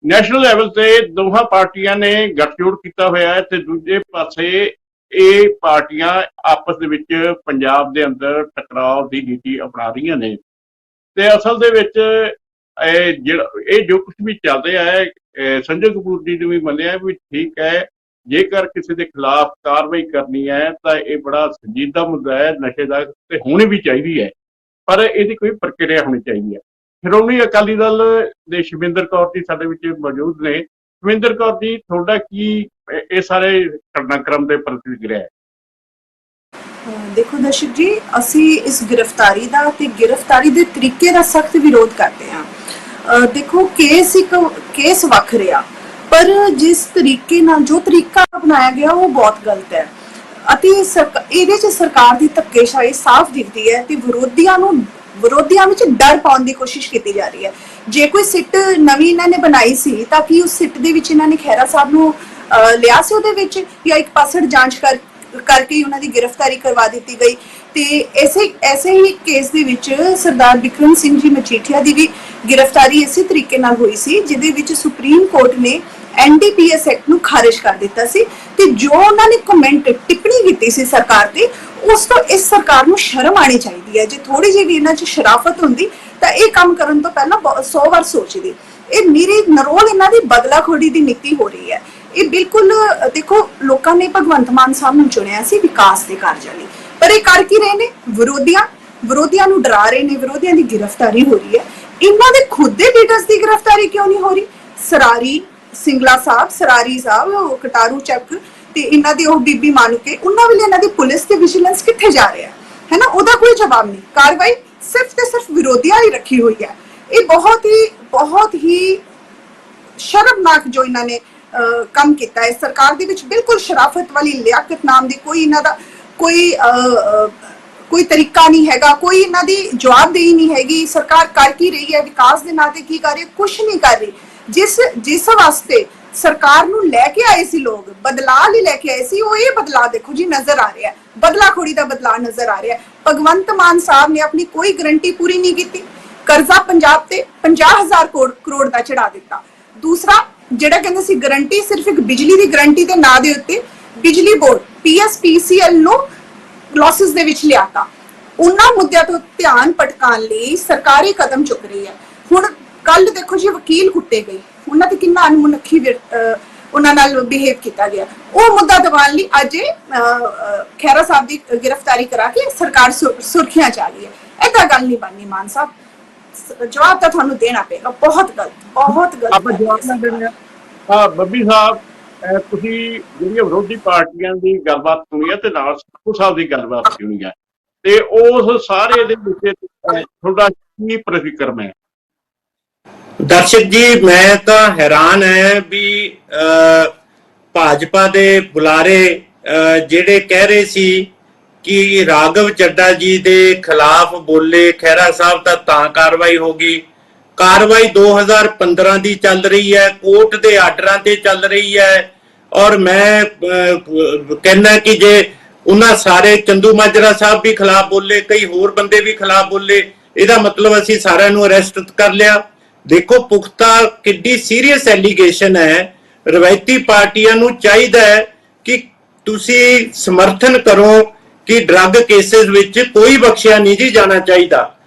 Speaker 2: ਨੈਸ਼ਨਲ ਲੈਵਲ ਤੇ ਦੋਹਾਂ ਪਾਰਟੀਆਂ ਨੇ ਗੱਠਜੋੜ ਕੀਤਾ ਹੋਇਆ ਹੈ ਤੇ ਦੂਜੇ ਪਾਸੇ ਇਹ ਪਾਰਟੀਆਂ ਆਪਸ ਦੇ ਵਿੱਚ ਪੰਜਾਬ ਦੇ ਅੰਦਰ ਟਕਰਾਅ ਦੀ ਨੀਤੀ ਅਪਣਾ ਰਹੀਆਂ ਨੇ। ਤੇ ਅਸਲ ਦੇ ਵਿੱਚ ਇਹ ਜੋ ਕੁਝ ਵੀ ਚੱਲ ਰਿਹਾ ਹੈ, ਸੰਜੇ ਕਪੂਰ ਜੀ ਨੇ ਵੀ ਮੰਨਿਆ ਵੀ ਠੀਕ ਹੈ, ਜੇਕਰ ਕਿਸੇ ਦੇ ਖਿਲਾਫ ਕਾਰਵਾਈ ਕਰਨੀ ਹੈ ਤਾਂ ਇਹ ਬੜਾ ਸੰਜੀਦਾ ਮੁੱਦਾ ਹੈ ਨਸ਼ੇ ਦਾ, ਤੇ ਹੋਣੀ ਵੀ ਚਾਹੀਦੀ ਹੈ, ਪਰ ਇਹਦੀ ਕੋਈ ਪ੍ਰਕਿਰਿਆ ਹੋਣੀ ਚਾਹੀਦੀ ਹੈ। ਸ਼੍ਰੋਮਣੀ ਅਕਾਲੀ ਦਲ ਦੇ ਸ਼ਮਿੰਦਰ ਕੌਰ ਜੀ ਸਾਡੇ ਵਿੱਚ ਮੌਜੂਦ ਨੇ। ਸ਼ਮਿੰਦਰ ਕੌਰ ਜੀ, ਤੁਹਾਡਾ ਕੀ ਇਹ ਸਾਰੇ ਘਟਨਾਕ੍ਰਮ ਦੇ ਪ੍ਰਤੀਕਿਰਿਆ ਹੈ?
Speaker 6: ਦੇਖੋ ਦਰਸ਼ਕ ਜੀ, ਅਸੀਂ ਇਸ ਗ੍ਰਿਫਤਾਰੀ ਦਾ ਤੇ ਗ੍ਰਿਫਤਾਰੀ ਦੇ ਤਰੀਕੇ ਦਾ ਸਖਤ ਵਿਰੋਧ ਕਰਦੇ ਹਾਂ। ਦੇਖੋ ਕੇਸ ਵੱਖ ਰਿਹਾ, ਪਰ ਜਿਸ ਤਰੀਕੇ ਨਾਲ ਜੋ ਤਰੀਕਾ ਅਪਣਾਇਆ ਗਿਆ ਉਹ ਬਹੁਤ ਗਲਤ ਹੈ ਅਤੇ ਇਹਦੇ 'ਚ ਸਰਕਾਰ ਦੀ ਧੱਕੇਸ਼ਾਹੀ ਸਾਫ਼ ਦਿਖਦੀ ਹੈ ਤੇ ਵਿਰੋਧੀਆਂ ਵਿੱਚ ਡਰ ਪਾਉਣ ਦੀ ਕੋਸ਼ਿਸ਼ ਕੀਤੀ ਜਾ ਰਹੀ ਹੈ। ਜੇ ਕੋਈ ਸਿੱਟ ਨਵੀਂ ਇਹਨਾਂ ਨੇ ਬਣਾਈ ਸੀ ਤਾਂ ਕਿ ਉਸ ਸਿੱਟ ਦੇ ਵਿੱਚ ਇਹਨਾਂ ਨੇ ਖਹਿਰਾ ਸਾਹਿਬ ਨੂੰ ਲਿਆ ਸੀ ਉਹਦੇ ਵਿੱਚ, ਜਾਂ ਇੱਕ ਪਾਸੜ ਜਾਂਚ ਕਰਕੇ ਉਹਨਾਂ ਦੀ ਗ੍ਰਿਫਤਾਰੀ ਕਰਵਾ ਦਿੱਤੀ ਗਈ। ਤੇ ਐਸੇ ਹੀ ਕੇਸ ਦੇ ਵਿੱਚ ਸਰਦਾਰ ਬਿਕਰਮ ਸਿੰਘ ਜੀ ਮਜੀਠੀਆ ਦੀ ਵੀ ਗ੍ਰਿਫਤਾਰੀ ਇਸੇ ਤਰੀਕੇ ਨਾਲ ਹੋਈ ਸੀ, ਜਿਹਦੇ ਵਿੱਚ ਸੁਪਰੀਮ ਕੋਰਟ ਨੇ NDPS ਐਕਟ ਨੂੰ ਖਾਰਿਜ ਕਰ ਦਿੱਤਾ ਸੀ। ਤੇ ਜੋ ਉਹਨਾਂ ਨੇ ਕਮੈਂਟ ਟਿੱਪਣੀ ਕੀਤੀ ਸੀ ਸਰਕਾਰ ਤੇ, ਉਸ ਤੋਂ ਇਸ ਸਰਕਾਰ ਨੂੰ ਸ਼ਰਮ ਆਣੀ ਚਾਹੀਦੀ ਹੈ। ਜੇ ਥੋੜੀ ਜਿਹੀ ਵੀ ਇਹਨਾਂ 'ਚ ਸ਼ਰਾਫਤ ਹੁੰਦੀ ਤਾਂ ਇਹ ਕੰਮ ਕਰਨ ਤੋਂ ਪਹਿਲਾਂ 100 ਵਾਰ ਸੋਚਦੀ। ਇਹ ਮੇਰੀ ਨਰੋਲ ਇਹਨਾਂ ਦੀ ਬਦਲਾਖੋਰੀ ਦੀ ਨੀਤੀ ਹੋ ਰਹੀ ਹੈ। ਇਹ ਬਿਲਕੁਲ ਦੇਖੋ, ਲੋਕਾਂ ਨੇ ਭਗਵੰਤ ਮਾਨ ਸਾਹਿਬ ਨੂੰ ਚੁਣਿਆ ਸੀ ਵਿਕਾਸ ਦੇ ਕਾਰਜਾਂ ਲਈ, ਪਰ ਇਹ ਕਰ ਕੀ ਰਹੇ ਨੇ? ਵਿਰੋਧੀਆਂ ਨੂੰ ਡਰਾ ਰਹੇ ਨੇ, ਵਿਰੋਧੀਆਂ ਦੀ ਗ੍ਰਿਫਤਾਰੀ ਹੋ ਰਹੀ ਹੈ। ਇਹਨਾਂ ਦੇ ਖੁਦ ਦੇ ਲੀਡਰਸ ਦੀ ਗ੍ਰਿਫਤਾਰੀ ਕਿਉਂ ਨਹੀਂ ਹੋ ਰਹੀ? ਸਰਾਰੀ ਸਿੰਗਲਾ ਸਾਹਿਬ, ਸਰਾਰੀ ਸਾਹਿਬ, ਉਹ ਕਟਾਰੂ ਚੱਕ ਤੇ ਇਹਨਾਂ ਦੀ ਉਹ ਬੀਬੀ ਮਾਨੂਕੇ, ਉਹਨਾਂ ਵੇਲੇ ਇਹਨਾਂ ਦੀ ਪੁਲਿਸ ਤੇ ਵਿਜੀਲੈਂਸ ਕਿੱਥੇ ਜਾ ਰਿਹਾ ਹੈ ਨਾ? ਉਹਦਾ ਕੋਈ ਜਵਾਬ ਨਹੀਂ। ਕਾਰਵਾਈ ਸਿਰਫ ਤੇ ਸਿਰਫ ਵਿਰੋਧੀਆਂ ਹੀ ਰੱਖੀ ਹੋਈ ਹੈ। ਇਹ ਬਹੁਤ ਹੀ ਸ਼ਰਮਨਾਕ ਜੋ ਇਹਨਾਂ ਨੇ ਕੰਮ ਕੀਤਾ ਹੈ। ਸਰਕਾਰ ਦੇ ਵਿੱਚ ਬਿਲਕੁਲ ਸ਼ਰਾਫਤ ਵਾਲੀ, ਲਿਆਕਤ ਨਾਮ ਦੀ ਕੋਈ ਇਹਨਾਂ ਦਾ ਕੋਈ ਤਰੀਕਾ ਨਹੀਂ ਹੈਗਾ, ਕੋਈ ਇਹਨਾਂ ਦੀ ਜਵਾਬਦੇਹੀ ਨਹੀਂ ਹੈਗੀ। ਸਰਕਾਰ ਕਰ ਕੀ ਰਹੀ ਹੈ? ਵਿਕਾਸ ਦੇ ਨਾਂ ਤੇ ਕੀ ਕਰ ਰਹੀ? ਕੁਛ ਨਹੀਂ ਕਰ ਰਹੀ। ਜਿਸ ਵਾਸਤੇ ਸਰਕਾਰ ਨੂੰ ਲੈ ਕੇ ਆਏ ਸੀ ਲੋਕ, ਬਦਲਾਅ ਲਈ ਲੈ ਕੇ ਆਏ ਸੀ, ਉਹ ਇਹ ਬਦਲਾਅ ਦੇਖੋ ਜੀ ਨਜ਼ਰ ਆ ਰਿਹਾ ਹੈ। ਬਦਲਾਖੋਰੀ ਦਾ ਬਦਲਾਅ ਨਜ਼ਰ ਆ ਰਿਹਾ ਹੈ। ਭਗਵੰਤ ਮਾਨ ਸਾਹਿਬ ਨੇ ਆਪਣੀ ਕੋਈ ਗਰੰਟੀ ਪੂਰੀ ਨਹੀਂ ਕੀਤੀ। ਕਰਜ਼ਾ ਪੰਜਾਬ ਤੇ 50,000 ਕਰੋੜ ਦਾ ਚੜਾ ਦਿੱਤਾ। ਦੂਸਰਾ ਜਿਹੜਾ ਕਹਿੰਦੇ ਸੀ ਗਰੰਟੀ, ਸਿਰਫ ਇੱਕ ਬਿਜਲੀ ਦੀ ਗਰੰਟੀ ਦੇ ਨਾਂ ਦੇ ਉੱਤੇ ਬਿਜਲੀ ਬੋਰਡ PSPCL ਨੂੰ ਲਾਸਿਸ ਦੇ ਵਿੱਚ ਲਿਆਤਾ। ਉਹਨਾਂ ਮੁੱਦਿਆਂ ਤੋਂ ਧਿਆਨ ਭਟਕਾਉਣ ਲਈ ਸਰਕਾਰੀ ਕਦਮ ਚੁੱਕ ਰਹੀ ਹੈ। ਹੁਣ ਕੱਲ ਦੇਖੋ ਜੀ ਵਕੀਲ ਕੁੱਟੇ ਗਏ, ਉਹਨਾਂ ਤੇ ਕਿੰਨਾ ਅਨਮਨੁੱਖੀ ਉਹਨਾਂ ਨਾਲ ਬਿਹੇਵ ਕੀਤਾ ਗਿਆ। ਉਹ ਮੁੱਦਾ ਦਬਾਉਣ ਲਈ ਅੱਜ ਖਹਿਰਾ ਸਾਹਿਬ ਦੀ ਗ੍ਰਿਫਤਾਰੀ ਕਰਾ ਕੇ ਸਰਕਾਰ ਸੁਰਖੀਆਂ ਚ ਆ ਗਈ ਹੈ। ਏਦਾਂ ਗੱਲ ਨਹੀਂ ਬਣਨੀ ਮਾਨ ਸਾਹਿਬ, ਜਵਾਬ ਤਾਂ ਤੁਹਾਨੂੰ ਦੇਣਾ ਪਏਗਾ। ਬਹੁਤ ਗਲਤ
Speaker 2: ਆਪਾਂ ਜਵਾਬ ਨਾ ਦੇਣਾ। ਬੱਬੀ ਸਾਹਿਬ, ਤੁਸੀਂ ਜਿਹੜੀਆਂ ਵਿਰੋਧੀ ਪਾਰਟੀਆਂ ਦੀ ਗੱਲਬਾਤ ਸੁਣੀ ਹੈ ਤੇ ਨਾਲ ਸਿੱਖੂ ਸਾਹਿਬ ਦੀ ਗੱਲਬਾਤ ਸੁਣੀ ਹੈ, ਤੇ ਉਸ ਸਾਰੇ ਦੇ ਵਿੱਚ ਤੁਹਾਡਾ ਕੀ ਪ੍ਰਤੀਕਰਮ ਹੈ?
Speaker 3: ਦਰਸ਼ਕ ਜੀ, ਮੈਂ ਤਾਂ ਹੈਰਾਨ ਹੈ ਵੀ ਭਾਜਪਾ ਦੇ ਬੁਲਾਰੇ ਜਿਹੜੇ ਕਹਿ ਰਹੇ ਸੀ ਕਿ ਰਾਘਵ ਚੱਡਾ ਜੀ ਦੇ ਖਿਲਾਫ ਬੋਲੇ ਖਹਿਰਾ ਸਾਹਿਬ ਤਾਂ ਕਾਰਵਾਈ ਹੋ ਗਈ, ਕਾਰਵਾਈ 2015 ਦੀ ਚੱਲ ਰਹੀ ਹੈ, ਕੋਰਟ ਦੇ ਆਰਡਰਾਂ ਤੇ ਚੱਲ ਰਹੀ ਹੈ। ਔਰ ਮੈਂ ਕਹਿੰਦਾ ਕਿ ਜੇ ਉਹਨਾਂ ਸਾਰੇ ਚੰਦੂ ਮਾਜਰਾ ਸਾਹਿਬ ਵੀ ਖਿਲਾਫ ਬੋਲੇ, ਕਈ ਹੋਰ ਬੰਦੇ ਵੀ ਖਿਲਾਫ ਬੋਲੇ, ਇਹਦਾ ਮਤਲਬ ਅਸੀਂ ਸਾਰਿਆਂ ਨੂੰ ਅਰੈਸਟ ਕਰ ਲਿਆ। ਦੇਖੋ ਪੁਖਤਾ ਕਿੱਡੀ ਸੀਰੀਅਸ ਐਲੀਗੇਸ਼ਨ ਹੈ। ਰਵਾਇਤੀ ਪਾਰਟੀਆਂ ਨੂੰ ਚਾਹੀਦਾ ਹੈ ਕਿ ਤੁਸੀਂ ਸਮਰਥਨ ਕਰੋ ਕਿ ਡਰੱਗ ਕੇਸਿਸ ਵਿੱਚ ਕੋਈ ਬਖਸ਼ਿਆ ਨਹੀਂ ਜੀ ਜਾਣਾ ਚਾਹੀਦਾ।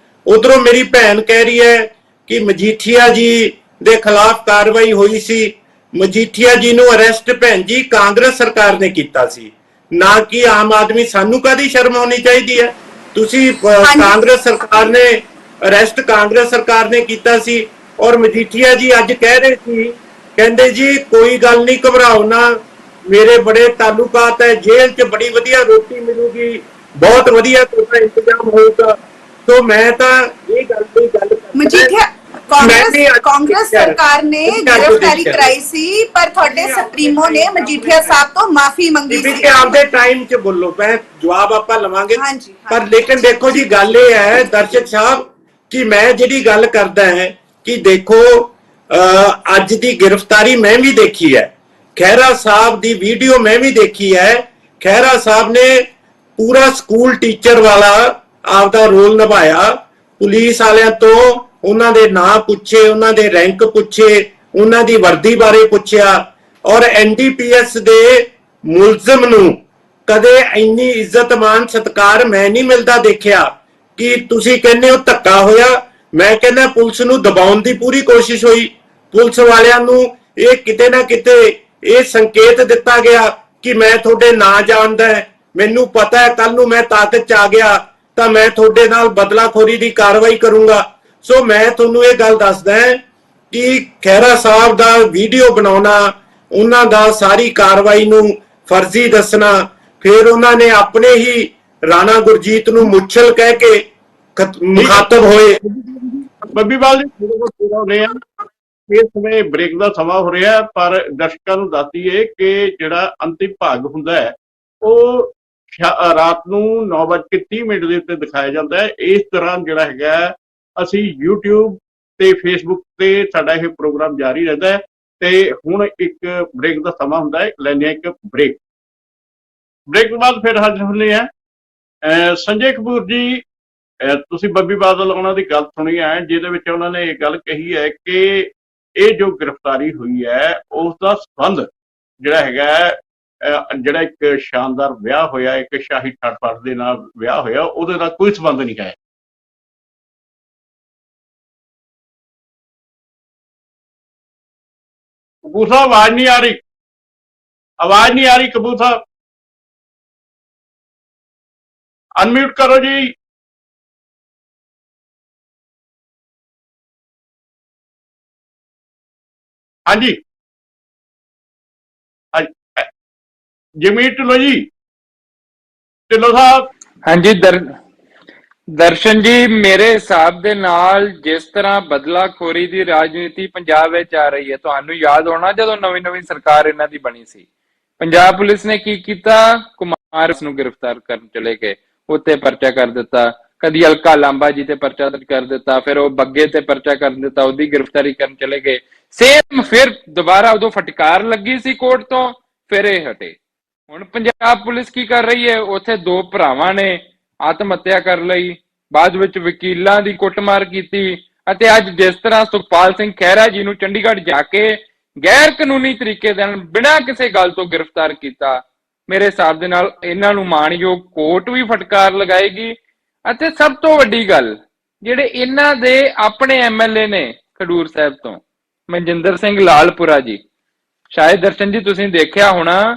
Speaker 3: ਉਧਰੋਂ ਮੇਰੀ ਭੈਣ ਕਹਿ ਰਹੀ ਹੈ ਕਿ ਮਜੀਠੀਆ ਜੀ ਦੇ ਖਿਲਾਫ ਕਾਰਵਾਈ ਹੋਈ ਸੀ। ਮਜੀਠੀਆ ਜੀ ਨੂੰ ਅਰੈਸਟ ਭੈਣ ਜੀ ਕਾਂਗਰਸ ਸਰਕਾਰ ਨੇ ਕੀਤਾ ਸੀ, ਨਾ ਕਿ ਆਮ ਆਦਮੀ। ਸਾਨੂੰ ਕਾਹਦੀ ਸ਼ਰਮ ਹੋਣੀ ਚਾਹੀਦੀ ਹੈ? ਤੁਸੀਂ ਕਾਂਗਰਸ ਸਰਕਾਰ ਨੇ ਅਰੈਸਟ ਕਾਂਗਰਸ ਸਰਕਾਰ ਨੇ ਕੀਤਾ ਸੀ। ਔਰ ਮਜੀਠੀਆ ਜੀ ਅੱਜ ਕਹਿ ਰਹੇ ਸੀ, ਕਹਿੰਦੇ ਜੀ ਕੋਈ ਗੱਲ ਨਹੀਂ, ਘਬਰਾਓ ਨਾ, ਮੇਰੇ ਬੜੇ ਤਾਲੁਕਾਤ ਹੈ, ਜੇਲ੍ਹ 'ਚ ਬੜੀ ਵਧੀਆ ਰੋਟੀ ਮਿਲੂਗੀ, ਬਹੁਤ ਵਧੀਆ ਤੁਹਾਡਾ ਇੰਤਜ਼ਾਮ ਹੋਊਗਾ। तो मैं तो ये गल
Speaker 6: ਮਜੀਠੀਆ ਕਾਂਗਰਸ ਸਰਕਾਰ ਨੇ ਗ੍ਰਿਫਤਾਰੀ ਕਰਾਈ ਸੀ, ਪਰ ਤੁਹਾਡੇ ਸੁਪਰੀਮੋ ਨੇ ਮਜੀਠੀਆ ਸਾਹਿਬ ਤੋਂ ਮਾਫੀ ਮੰਗੀ ਸੀ।
Speaker 3: आपदे टाइम च बोलो, मैं जवाब आप लवांगे। पर लेकिन देखो जी गल ये है दर्शक साहब कि मैं जिहड़ी गल करदा है कि देखो अज दी गिरफ्तारी मैं भी देखी है, खैरा साहब दी वीडियो मैं भी देखी है। खैरा साहब ने पूरा स्कूल टीचर वाला आपदा रोल निभाया। पुलिस वालियां तो उन्हां दे नाम पुछे, उन्हां दे रैंक पुछे, उन्हां दी वर्दी बारे पुछया। और एनडीपीएस दे मुलजम नूं कदे इन्नी इज्जत मान सत्कार मैं नहीं मिलता देखिया कि तुसी कहने हो धक्का होया। मैं कहना पुलिस नूं दबाउण दी पूरी कोशिश हुई। पुलिस वालियां नूं ये किते ना किते ये संकेत दिता गया कि मैं थोड़े ना जानदा है, मैनू पता है कल नूं मैं ताकत च आ गया तो मैं थोड़े नाल बदलाखोरी की कार्रवाई करूंगा। सो मैं तुहानूं ये गल दसदा है कि खैरा साहब दा वीडियो बनाउणा, उन्हां दा सारी कार्रवाई नूं फर्जी दसना, फिर उन्होंने अपने ही राणा गुरजीत नूं मुच्छल कह के मुखातब होए।
Speaker 2: ਬੱਬੀਵਾਲ ਜੀ ਪੂਰਾ ਹੋ ਰਿਹਾ, ਇਸ ਸਮੇਂ ਬ੍ਰੇਕ ਦਾ ਸਮਾਂ ਹੋ ਰਿਹਾ, ਪਰ ਦਰਸ਼ਕਾਂ ਨੂੰ ਦੱਸ ਦਈਏ ਕਿ ਜਿਹੜਾ ਅੰਤਿਮ ਭਾਗ ਹੁੰਦਾ ਹੈ ਉਹ ਰਾਤ ਨੂੰ 9:30 ਦੇ ਉੱਤੇ ਦਿਖਾਇਆ ਜਾਂਦਾ ਹੈ। ਇਸ ਦੌਰਾਨ ਜਿਹੜਾ ਹੈਗਾ ਅਸੀਂ YouTube ਤੇ Facebook ਤੇ ਸਾਡਾ ਇਹ ਪ੍ਰੋਗਰਾਮ ਜਾਰੀ ਰਹਿੰਦਾ ਹੈ। ਤੇ ਹੁਣ ਇੱਕ ਬ੍ਰੇਕ ਦਾ ਸਮਾਂ ਹੁੰਦਾ ਹੈ, ਲੈਂਦੇ ਹਾਂ ਇੱਕ ਬ੍ਰੇਕ ਤੋਂ ਬਾਅਦ ਫਿਰ ਹਾਜ਼ਰ ਹੁੰਦੇ ਆ। ਸੰਜੇ ਕਪੂਰ ਜੀ, ਤੁਸੀਂ ਬੱਬੀ ਬਾਦਲ ਉਹਨਾਂ ਦੀ ਗੱਲ ਸੁਣੀ ਹੈ ਜਿਹਦੇ ਵਿੱਚ ਉਹਨਾਂ ਨੇ ਇਹ ਗੱਲ ਕਹੀ ਹੈ ਕਿ ਇਹ ਜੋ ਗ੍ਰਿਫਤਾਰੀ ਹੋਈ ਹੈ ਉਸ ਦਾ ਸੰਬੰਧ ਜਿਹੜਾ ਹੈਗਾ ਜਿਹੜਾ ਇੱਕ ਸ਼ਾਨਦਾਰ ਵਿਆਹ ਹੋਇਆ, ਇੱਕ ਸ਼ਾਹੀ ਠਾਠ ਦੇ ਨਾਲ ਵਿਆਹ ਹੋਇਆ, ਉਹਦੇ ਨਾਲ ਕੋਈ ਸੰਬੰਧ ਨਹੀਂ ਹੈ। कपूर साहब आवाज नहीं आ रही, आवाज नहीं आ रही। कपूर साहब अनम्यूट करो जी। हाँ जी, जमीर ढिल्लो जी, ढिल्लो साहब।
Speaker 1: हाँ जी ਦਰਸ਼ਨ ਜੀ, ਮੇਰੇ ਹਿਸਾਬ ਦੇ ਨਾਲ ਜਿਸ ਤਰ੍ਹਾਂ ਬਦਲਾਖੋਰੀ ਦੀ ਰਾਜਨੀਤੀ ਪੰਜਾਬ ਵਿੱਚ ਆ ਰਹੀ ਹੈ, ਤੁਹਾਨੂੰ ਯਾਦ ਹੋਣਾ ਜਦੋਂ ਨਵੀਂ ਸਰਕਾਰ ਇਹਨਾਂ ਦੀ ਬਣੀ ਸੀ, ਪੰਜਾਬ ਪੁਲਿਸ ਨੇ ਕੀ ਕੀਤਾ? ਕੁਮਾਰ ਨੂੰ ਗ੍ਰਿਫਤਾਰ ਕਰਨ ਚਲੇ ਗਏ, ਉੱਤੇ ਪਰਚਾ ਕਰ ਦਿੱਤਾ। ਕਦੀ ਅਲਕਾ ਲਾਂਬਾ ਜੀ ਤੇ ਪਰਚਾ ਦਰਜ ਕਰ ਦਿੱਤਾ, ਫਿਰ ਉਹ ਬੱਗੇ ਤੇ ਪਰਚਾ ਕਰ ਦਿੱਤਾ, ਉਹਦੀ ਗ੍ਰਿਫਤਾਰੀ ਕਰਨ ਚਲੇ ਗਏ। ਸੇਮ ਫਿਰ ਦੁਬਾਰਾ ਉਦੋਂ ਫਟਕਾਰ ਲੱਗੀ ਸੀ ਕੋਰਟ ਤੋਂ, ਫਿਰ ਇਹ ਹਟੇ। ਹੁਣ ਪੰਜਾਬ ਪੁਲਿਸ ਕੀ ਕਰ ਰਹੀ ਹੈ? ਉੱਥੇ ਦੋ ਭਰਾਵਾਂ ਨੇ ਆਤਮ ਹੱਤਿਆ ਕਰ ਲਈ, ਬਾਅਦ ਵਿੱਚ ਵਕੀਲਾਂ ਦੀ ਕੁੱਟਮਾਰ ਕੀਤੀ, ਅਤੇ ਅੱਜ ਜਿਸ ਤਰ੍ਹਾਂ ਸੁਖਪਾਲ ਸਿੰਘ ਖਹਿਰਾ ਜੀ ਨੂੰ ਚੰਡੀਗੜ੍ਹ ਜਾ ਕੇ ਗੈਰ ਕਾਨੂੰਨੀ ਤਰੀਕੇ ਦੇ ਨਾਲ ਬਿਨਾਂ ਕਿਸੇ ਗੱਲ ਤੋਂ ਗ੍ਰਿਫਤਾਰ ਕੀਤਾ, ਮੇਰੇ ਹਿਸਾਬ ਦੇ ਨਾਲ ਇਹਨਾਂ ਨੂੰ ਮਾਣਯੋਗ ਕੋਰਟ ਵੀ ਫਟਕਾਰ ਲਗਾਏਗੀ। ਅਤੇ ਸਭ ਤੋਂ ਵੱਡੀ ਗੱਲ, ਜਿਹੜੇ ਇਹਨਾਂ ਦੇ ਆਪਣੇ ਐਮਐਲਏ ਨੇ ਖਡੂਰ ਸਾਹਿਬ ਤੋਂ, ਮਨਜਿੰਦਰ ਸਿੰਘ ਲਾਲਪੁਰਾ ਜੀ, ਸ਼ਾਇਦ ਦਰਸ਼ਨ ਜੀ ਤੁਸੀਂ ਦੇਖਿਆ ਹੋਣਾ,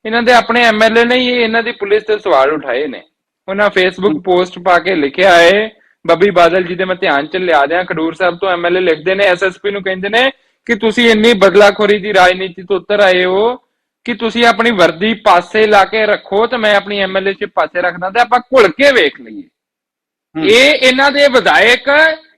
Speaker 1: ਇਹਨਾਂ ਦੇ ਆਪਣੇ ਐਮਐਲਏ ਨੇ ਹੀ ਇਹਨਾਂ ਦੀ ਪੁਲਿਸ ਤੇ ਸਵਾਲ ਉਠਾਏ ਨੇ। ਉਹਨਾਂ ਫੇਸਬੁੱਕ ਪੋਸਟ ਪਾ ਕੇ ਲਿਖਿਆ ਹੈ, ਬੱਬੀ ਬਾਦਲ ਜੀ ਦੇ ਮੈਂ ਧਿਆਨ ਚ ਲਿਆ ਦਿਆਂ, ਖਡੂਰ ਸਾਹਿਬ ਤੋਂ ਐਮਐਲਏ ਲਿਖਦੇ ਨੇ, ਐਸਐਸਪੀ ਨੂੰ ਕਹਿੰਦੇ ਨੇ ਕਿ ਤੁਸੀਂ ਇੰਨੀ ਬਦਲਾਖੋਰੀ ਦੀ ਰਾਜਨੀਤੀ ਤੋਂ ਉੱਤਰ ਆਏ ਹੋ ਕਿ ਤੁਸੀਂ ਆਪਣੀ ਵਰਦੀ ਪਾਸੇ ਲਾ ਕੇ ਰੱਖੋ ਤੇ ਮੈਂ ਆਪਣੀ ਐਮਐਲਏਸ਼ਿਪ ਪਾਸੇ ਰੱਖਦਾ ਤੇ ਆਪਾਂ ਘੁਲ ਕੇ ਵੇਖ ਲਈਏ। ਇਹ ਇਹਨਾਂ ਦੇ ਵਿਧਾਇਕ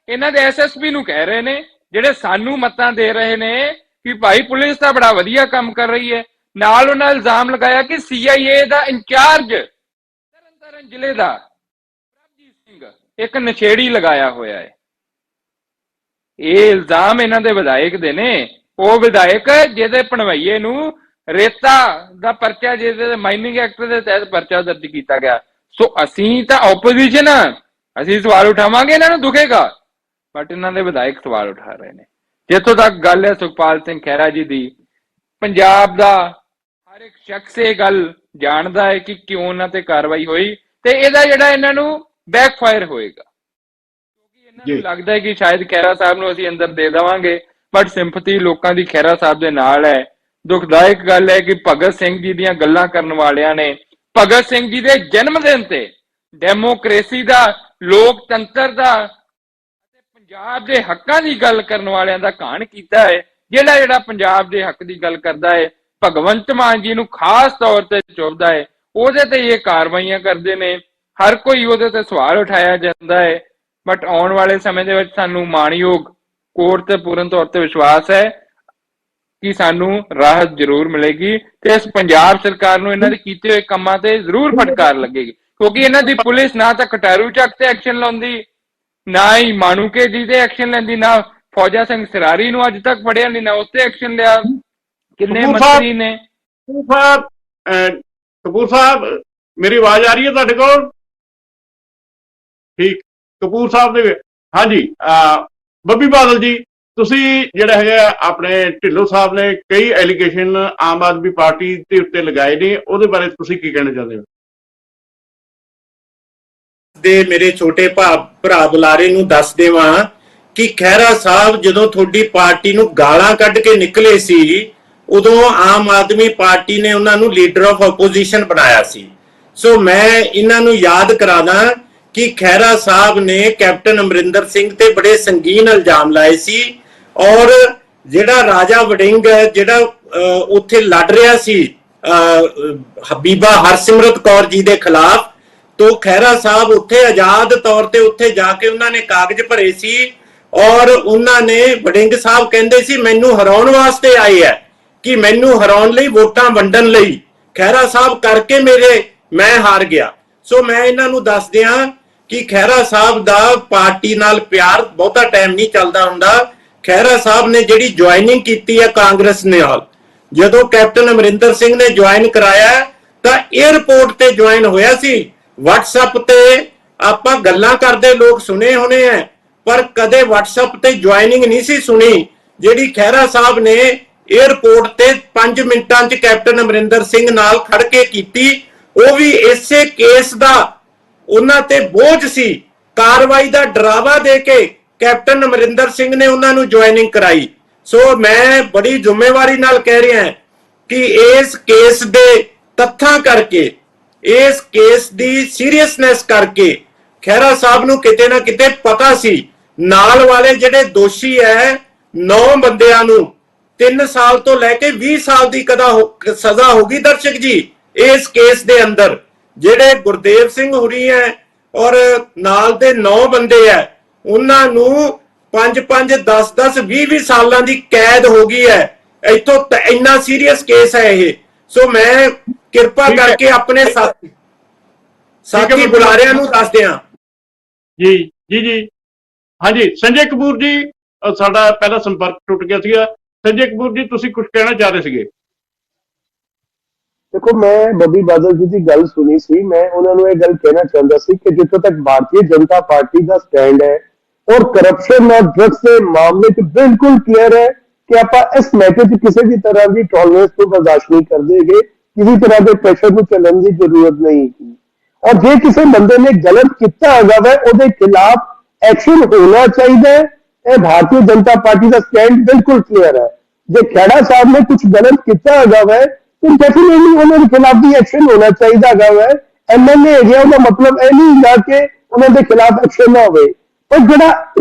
Speaker 1: ਇਹਨਾਂ ਦੇ ਐਸਐਸਪੀ ਨੂੰ ਕਹਿ ਰਹੇ ਨੇ, ਜਿਹੜੇ ਸਾਨੂੰ ਮਤਾਂ ਦੇ ਰਹੇ ਨੇ ਕਿ ਭਾਈ ਪੁਲਿਸ ਤਾਂ ਬੜਾ ਵਧੀਆ ਕੰਮ ਕਰ ਰਹੀ ਹੈ। ਨਾਲ ਉਹਨਾਂ ਇਲਜ਼ਾਮ ਲਗਾਇਆ ਕਿ CIA ਦਾ ਇੰਚਾਰਜ ਤਰਨਤਾਰਨ ਜ਼ਿਲ੍ਹੇ ਦਾ ਪ੍ਰਭਜੀਤ ਸਿੰਘ ਇੱਕ ਨਸ਼ੇੜੀ ਲਗਾਇਆ ਹੋਇਆ ਹੈ। ਇਹ ਇਲਜ਼ਾਮ ਇਹਨਾਂ ਦੇ ਵਿਧਾਇਕ ਦੇ ਨੇ। ਉਹ ਵਿਧਾਇਕ ਜਿਹਦੇ ਭਣਵਈਏ ਨੂੰ ਰੇਤਾ ਦਾ ਪਰਚਾ, ਜਿਹਦੇ ਮਾਈਨਿੰਗ ਐਕਟ ਦੇ ਤਹਿਤ ਪਰਚਾ ਦਰਜ ਕੀਤਾ ਗਿਆ। ਸੋ ਅਸੀਂ ਤਾਂ ਆਪੋਜੀਸ਼ਨ ਆ, ਅਸੀਂ ਸਵਾਲ ਉਠਾਵਾਂਗੇ, ਇਹਨਾਂ ਨੂੰ ਦੁਖੇਗਾ, ਬਟ ਇਹਨਾਂ ਦੇ ਵਿਧਾਇਕ ਸਵਾਲ ਉਠਾ ਰਹੇ ਨੇ। ਜਿੱਥੋਂ ਤੱਕ ਗੱਲ ਹੈ ਸੁਖਪਾਲ ਸਿੰਘ ਖਹਿਰਾ ਜੀ ਦੀ, ਪੰਜਾਬ ਦਾ ਹਰ ਇੱਕ ਸ਼ਖਸ ਇਹ ਗੱਲ ਜਾਣਦਾ ਹੈ ਕਿ ਕਿਉਂ ਉਹਨਾਂ ਤੇ ਕਾਰਵਾਈ ਹੋਈ, ਤੇ ਇਹਦਾ ਜਿਹੜਾ ਇਹਨਾਂ ਨੂੰ ਬੈਕਫਾਇਰ ਹੋਏਗਾ, ਕਿਉਂਕਿ ਇਹਨਾਂ ਨੂੰ ਲੱਗਦਾ ਹੈ ਕਿ ਸ਼ਾਇਦ ਖਹਿਰਾ ਸਾਹਿਬ ਨੂੰ ਅਸੀਂ ਅੰਦਰ ਦੇ ਦੇਵਾਂਗੇ, ਬਟ ਸਿੰਪਥੀ ਲੋਕਾਂ ਦੀ ਖਹਿਰਾ ਸਾਹਿਬ ਦੇ ਨਾਲ ਹੈ। ਦੁਖਦਾਇਕ ਗੱਲ ਹੈ ਕਿ ਭਗਤ ਸਿੰਘ ਜੀ ਦੀਆਂ ਗੱਲਾਂ ਕਰਨ ਵਾਲਿਆਂ ਨੇ ਭਗਤ ਸਿੰਘ ਜੀ ਦੇ ਜਨਮ ਦਿਨ ਤੇ ਡੈਮੋਕ੍ਰੇਸੀ ਦਾ, ਲੋਕਤੰਤਰ ਦਾ ਅਤੇ ਪੰਜਾਬ ਦੇ ਹੱਕਾਂ ਦੀ ਗੱਲ ਕਰਨ ਵਾਲਿਆਂ ਦਾ ਘਾਣ ਕੀਤਾ ਹੈ। ਜਿਹੜਾ ਪੰਜਾਬ ਦੇ ਹੱਕ ਦੀ ਗੱਲ ਕਰਦਾ ਹੈ, ਭਗਵੰਤ ਮਾਨ ਜੀ ਨੂੰ ਖਾਸ ਤੌਰ ਤੇ ਚੁੱਭਦਾ ਹੈ, ਉਹਦੇ ਤੇ ਇਹ ਕਾਰਵਾਈਆਂ ਕਰਦੇ ਨੇ। ਹਰ ਕੋਈ ਉਹਦੇ ਤੇ ਸਵਾਲ ਉਠਾਇਆ ਜਾਂਦਾ ਹੈ, ਬਟ ਆਉਣ ਵਾਲੇ ਸਮੇਂ ਦੇ ਵਿੱਚ ਸਾਨੂੰ ਮਾਣਯੋਗ ਕੋਰਟ ਤੇ ਪੂਰਨ ਤੌਰ ਤੇ ਵਿਸ਼ਵਾਸ ਹੈ ਕਿ ਸਾਨੂੰ ਰਾਹਤ ਜ਼ਰੂਰ ਮਿਲੇਗੀ, ਤੇ ਇਸ ਪੰਜਾਬ ਸਰਕਾਰ ਨੂੰ ਇਹਨਾਂ ਦੇ ਕੀਤੇ ਹੋਏ ਕੰਮਾਂ ਤੇ ਜ਼ਰੂਰ ਫਟਕਾਰ ਲੱਗੇਗੀ, ਕਿਉਂਕਿ ਇਹਨਾਂ ਦੀ ਪੁਲਿਸ ਨਾ ਤਾਂ ਕਟਾਰੂ ਚੱਕ ਤੇ ਐਕਸ਼ਨ ਲਾਉਂਦੀ, ਨਾ ਹੀ ਮਾਣੂਕੇ ਜੀ ਤੇ ਐਕਸ਼ਨ ਲੈਂਦੀ, ਨਾ ਫੌਜਾ ਸਿੰਘ ਸਰਾਰੀ ਨੂੰ ਅੱਜ ਤੱਕ ਫੜਿਆ ਨਹੀਂ, ਨਾ ਉਸ ਤੇ ਐਕਸ਼ਨ ਲਿਆ। ਕਿੰਨੇ ਮੰਤਰੀ ਨੇ।
Speaker 2: ਕਪੂਰ ਸਾਹਿਬ, ਮੇਰੀ ਆਵਾਜ਼ ਆ ਰਹੀ ਹੈ ਤੁਹਾਡੇ ਕੋਲ? ਠੀਕ, ਕਪੂਰ ਸਾਹਿਬ ਦੇ, ਹਾਂਜੀ, ਬੱਬੀ ਬਾਦਲ ਜੀ, ਤੁਸੀਂ ਜਿਹੜਾ ਹੈਗਾ ਆਪਣੇ ਢਿੱਲੋਂ ਸਾਹਿਬ ਨੇ ਕਈ ਐਲੀਗੇਸ਼ਨ ਆਮ ਆਦਮੀ ਪਾਰਟੀ ਦੇ ਉੱਤੇ ਲਗਾਏ ਨੇ, ਉਹਦੇ ਬਾਰੇ ਤੁਸੀਂ ਕੀ ਕਹਿਣਾ ਚਾਹੁੰਦੇ ਹੋ?
Speaker 3: ਦੇ ਮੇਰੇ ਛੋਟੇ ਭਰਾ ਬੁਲਾਰੇ ਨੂੰ ਦੱਸ ਦੇਵਾਂ ਕਿ ਖਹਿਰਾ ਸਾਹਿਬ ਜਦੋਂ ਤੁਹਾਡੀ ਪਾਰਟੀ ਨੂੰ ਗਾਲਾਂ ਕੱਢ ਕੇ ਨਿਕਲੇ ਸੀ, ਉਦੋਂ ਆਮ ਆਦਮੀ ਪਾਰਟੀ ਨੇ ਉਹਨਾਂ ਨੂੰ ਲੀਡਰ ਆਫ ਆਪੋਜੀਸ਼ਨ ਬਣਾਇਆ ਸੀ। ਸੋ ਮੈਂ ਇਹਨਾਂ ਨੂੰ ਯਾਦ ਕਰਾਦਾ ਕਿ ਖਹਿਰਾ ਸਾਹਿਬ ਨੇ ਕੈਪਟਨ ਅਮਰਿੰਦਰ ਸਿੰਘ ਤੇ ਬੜੇ ਸੰਗੀਨ ਇਲਜ਼ਾਮ ਲਾਏ ਸੀ, ਔਰ ਜਿਹੜਾ ਰਾਜਾ ਵੜਿੰਗ ਜਿਹੜਾ ਉੱਥੇ ਲੜ ਰਿਹਾ ਸੀ ਹਬੀਬਾ ਹਰਸਿਮਰਤ ਕੌਰ ਜੀ ਦੇ ਖਿਲਾਫ, ਤੋਂ ਖਹਿਰਾ ਸਾਹਿਬ ਉੱਥੇ ਆਜ਼ਾਦ ਤੌਰ ਤੇ ਉੱਥੇ ਜਾ ਕੇ ਉਹਨਾਂ ਨੇ ਕਾਗਜ਼ ਭਰੇ ਸੀ, ਔਰ ਉਹਨਾਂ ਨੇ ਵੜਿੰਗ ਸਾਹਿਬ ਕਹਿੰਦੇ ਸੀ ਮੈਨੂੰ ਹਰਾਉਣ ਵਾਸਤੇ ਆਏ ਹੈ, ਕਿ ਮੈਨੂੰ ਹਰਾਉਣ ਲਈ ਵੋਟਾਂ ਵੰਡਣ ਲਈ ਖਹਿਰਾ ਸਾਹਿਬ ਕਰਕੇ ਮੈਂ ਹਾਰ ਗਿਆ। ਸੋ ਮੈਂ ਇਹਨਾਂ ਨੂੰ ਦੱਸ ਦਿਆਂ ਕਿ ਖਹਿਰਾ ਸਾਹਿਬ ਦਾ ਪਾਰਟੀ ਨਾਲ ਪਿਆਰ ਬਹੁਤਾ ਟਾਈਮ ਨਹੀਂ ਚੱਲਦਾ ਹੁੰਦਾ। ਖਹਿਰਾ ਸਾਹਿਬ ਨੇ ਜਿਹੜੀ ਜੁਆਇਨਿੰਗ ਕੀਤੀ ਹੈ ਕਾਂਗਰਸ ਨਾਲ, ਜਦੋਂ ਕੈਪਟਨ ਅਮਰਿੰਦਰ ਸਿੰਘ ਨੇ ਜੁਆਇਨ ਕਰਾਇਆ ਤਾਂ 에ਅਰਪੋਰਟ ਤੇ ਜੁਆਇਨ ਹੋਇਆ ਸੀ। WhatsApp ਤੇ ਆਪਾਂ ਗੱਲਾਂ ਕਰਦੇ ਲੋਕ ਸੁਣੇ ਹੋਣੇ ਆ, ਪਰ ਕਦੇ WhatsApp ਤੇ ਜੁਆਇਨਿੰਗ ਨਹੀਂ ਸੀ ਸੁਣੀ ਜਿਹੜੀ ਖਹਿਰਾ ਸਾਹਿਬ ਨੇ 에ਅਰਪੋਰਟ ਤੇ 5 ਮਿੰਟਾਂ 'ਚ ਕੈਪਟਨ ਅਮਰਿੰਦਰ ਸਿੰਘ ਨਾਲ ਖੜ ਕੇ ਕੀਤੀ। ਉਹ ਵੀ ਇਸੇ ਕੇਸ ਦਾ ਉਹਨਾਂ ਤੇ ਬੋਝ ਸੀ, ਕਾਰਵਾਈ ਦਾ ਡਰਾਵਾ ਦੇ ਕੇ ਕੈਪਟਨ ਅਮਰਿੰਦਰ ਸਿੰਘ ਨੇ ਉਹਨਾਂ ਨੂੰ ਜੁਆਇਨਿੰਗ ਕਰਾਈ। ਸੋ ਮੈਂ ਬੜੀ ਜ਼ਿੰਮੇਵਾਰੀ ਨਾਲ ਕਹਿ ਰਿਹਾ ਕਿ ਇਸ ਕੇਸ ਦੇ ਤੱਥਾਂ ਕਰਕੇ, ਇਸ ਕੇਸ ਦੀ ਸੀਰੀਅਸਨੈਸ ਕਰਕੇ ਖਹਿਰਾ ਸਾਹਿਬ ਨੂੰ ਕਿਤੇ ਨਾ ਕਿਤੇ ਪਤਾ ਸੀ ਨਾਲ ਵਾਲੇ ਜਿਹੜੇ ਦੋਸ਼ੀ ਹੈ 9 ਬੰਦਿਆਂ ਨੂੰ 3 ਸਾਲ ਤੋਂ ਲੈ ਕੇ 20 ਸਾਲ ਦੀ ਸਜ਼ਾ ਹੋਗੀ। ਦਰਸ਼ਕ ਜੀ, ਇਸ ਕੇਸ ਦੇ ਅੰਦਰ ਜਿਹੜੇ ਗੁਰਦੇਵ ਸਿੰਘ ਹੁਰੀ ਹੈ ਔਰ ਨਾਲ ਦੇ 9 ਬੰਦੇ ਹੈ, ਉਹਨਾਂ ਨੂੰ 5-5, 10-10, 20-20 ਸਾਲਾਂ ਦੀ ਕੈਦ ਹੋ ਗਈ ਹੈ। ਇੱਥੋਂ ਇੰਨਾ ਸੀਰੀਅਸ ਕੇਸ ਹੈ ਇਹ। ਸੋ ਮੈਂ ਕਿਰਪਾ ਕਰਕੇ ਆਪਣੇ ਸਾਥੀ ਬੁਲਾਰਿਆਂ ਨੂੰ ਦੱਸ ਦਿਆਂ।
Speaker 2: ਜੀ ਜੀ ਜੀ, ਹਾਂਜੀ ਸੰਜੇ ਕਪੂਰ ਜੀ, ਸਾਡਾ ਪਹਿਲਾ ਸੰਪਰਕ ਟੁੱਟ ਗਿਆ ਸੀਗਾ। ਸੰਜੇ ਕਪੂਰ ਜੀ, ਤੁਸੀਂ ਕੁਝ ਕਹਿਣਾ ਚਾਹ ਰਹੇ ਸੀਗੇ?
Speaker 5: ਦੇਖੋ, ਮੈਂ ਬੱਬੀ ਬਾਦਲ ਜੀ ਦੀ ਗੱਲ ਸੁਣੀ ਸੀ। ਮੈਂ ਉਹਨਾਂ ਨੂੰ ਇਹ ਗੱਲ ਕਹਿਣਾ ਚਾਹੁੰਦਾ ਸੀ ਕਿ ਜਿੱਥੋਂ ਤੱਕ ਭਾਰਤੀ ਜਨਤਾ ਪਾਰਟੀ ਦਾ ਸਟੈਂਡ ਹੈ ਔਰ ਕਰਪਸ਼ਨ ਔਰ ਡਰੱਗਸ ਦੇ ਮਾਮਲੇ 'ਚ ਬਿਲਕੁਲ ਕਲੀਅਰ ਹੈ ਕਿ ਆਪਾਂ ਇਸ ਮੈਟਰ 'ਚ ਕਿਸੇ ਵੀ ਤਰ੍ਹਾਂ ਦੀ ਟੋਲਰੈਂਸ ਨੂੰ ਬਰਦਾਸ਼ਤ ਨਹੀਂ ਕਰਦੇਗੇ, ਕਿਸੇ ਤਰ੍ਹਾਂ ਦੇ ਪ੍ਰੈਸ਼ਰ ਨੂੰ ਚੱਲਣ ਦੀ ਜ਼ਰੂਰਤ ਨਹੀਂ ਹੈ। ਔਰ ਜੇ ਕਿਸੇ ਬੰਦੇ ਨੇ ਗਲਤ ਕੀਤਾ ਹੈਗਾ ਵਾ, ਉਹਦੇ ਖਿਲਾਫ ਐਕਸ਼ਨ ਹੋਣਾ ਚਾਹੀਦਾ ਹੈ। ਇਹ ਭਾਰਤੀ ਜਨਤਾ ਪਾਰਟੀ ਦਾ ਸਟੈਂਡ ਬਿਲਕੁਲ ਕਲੀਅਰ ਹੈ। ਜੇ ਖਹਿਰਾ ਸਾਹਿਬ ਨੇ ਕੁਝ ਗਲਤ ਕੀਤਾ ਹੈਗਾ ਵਾ, तो डेफिनेटली उन्होंने खिलाफ भी एक्शन होना चाहिए है। एमएलए है ਉਹਦਾ ਮਤਲਬ ਇਹ ਨਹੀਂ ਹੁੰਦਾ ਕਿ ਉਹਨਾਂ ਦੇ ਖਿਲਾਫ ਐਕਸ਼ਨ ਨਾ ਹੋਵੇ, ਪਰ ਜਿਹੜਾ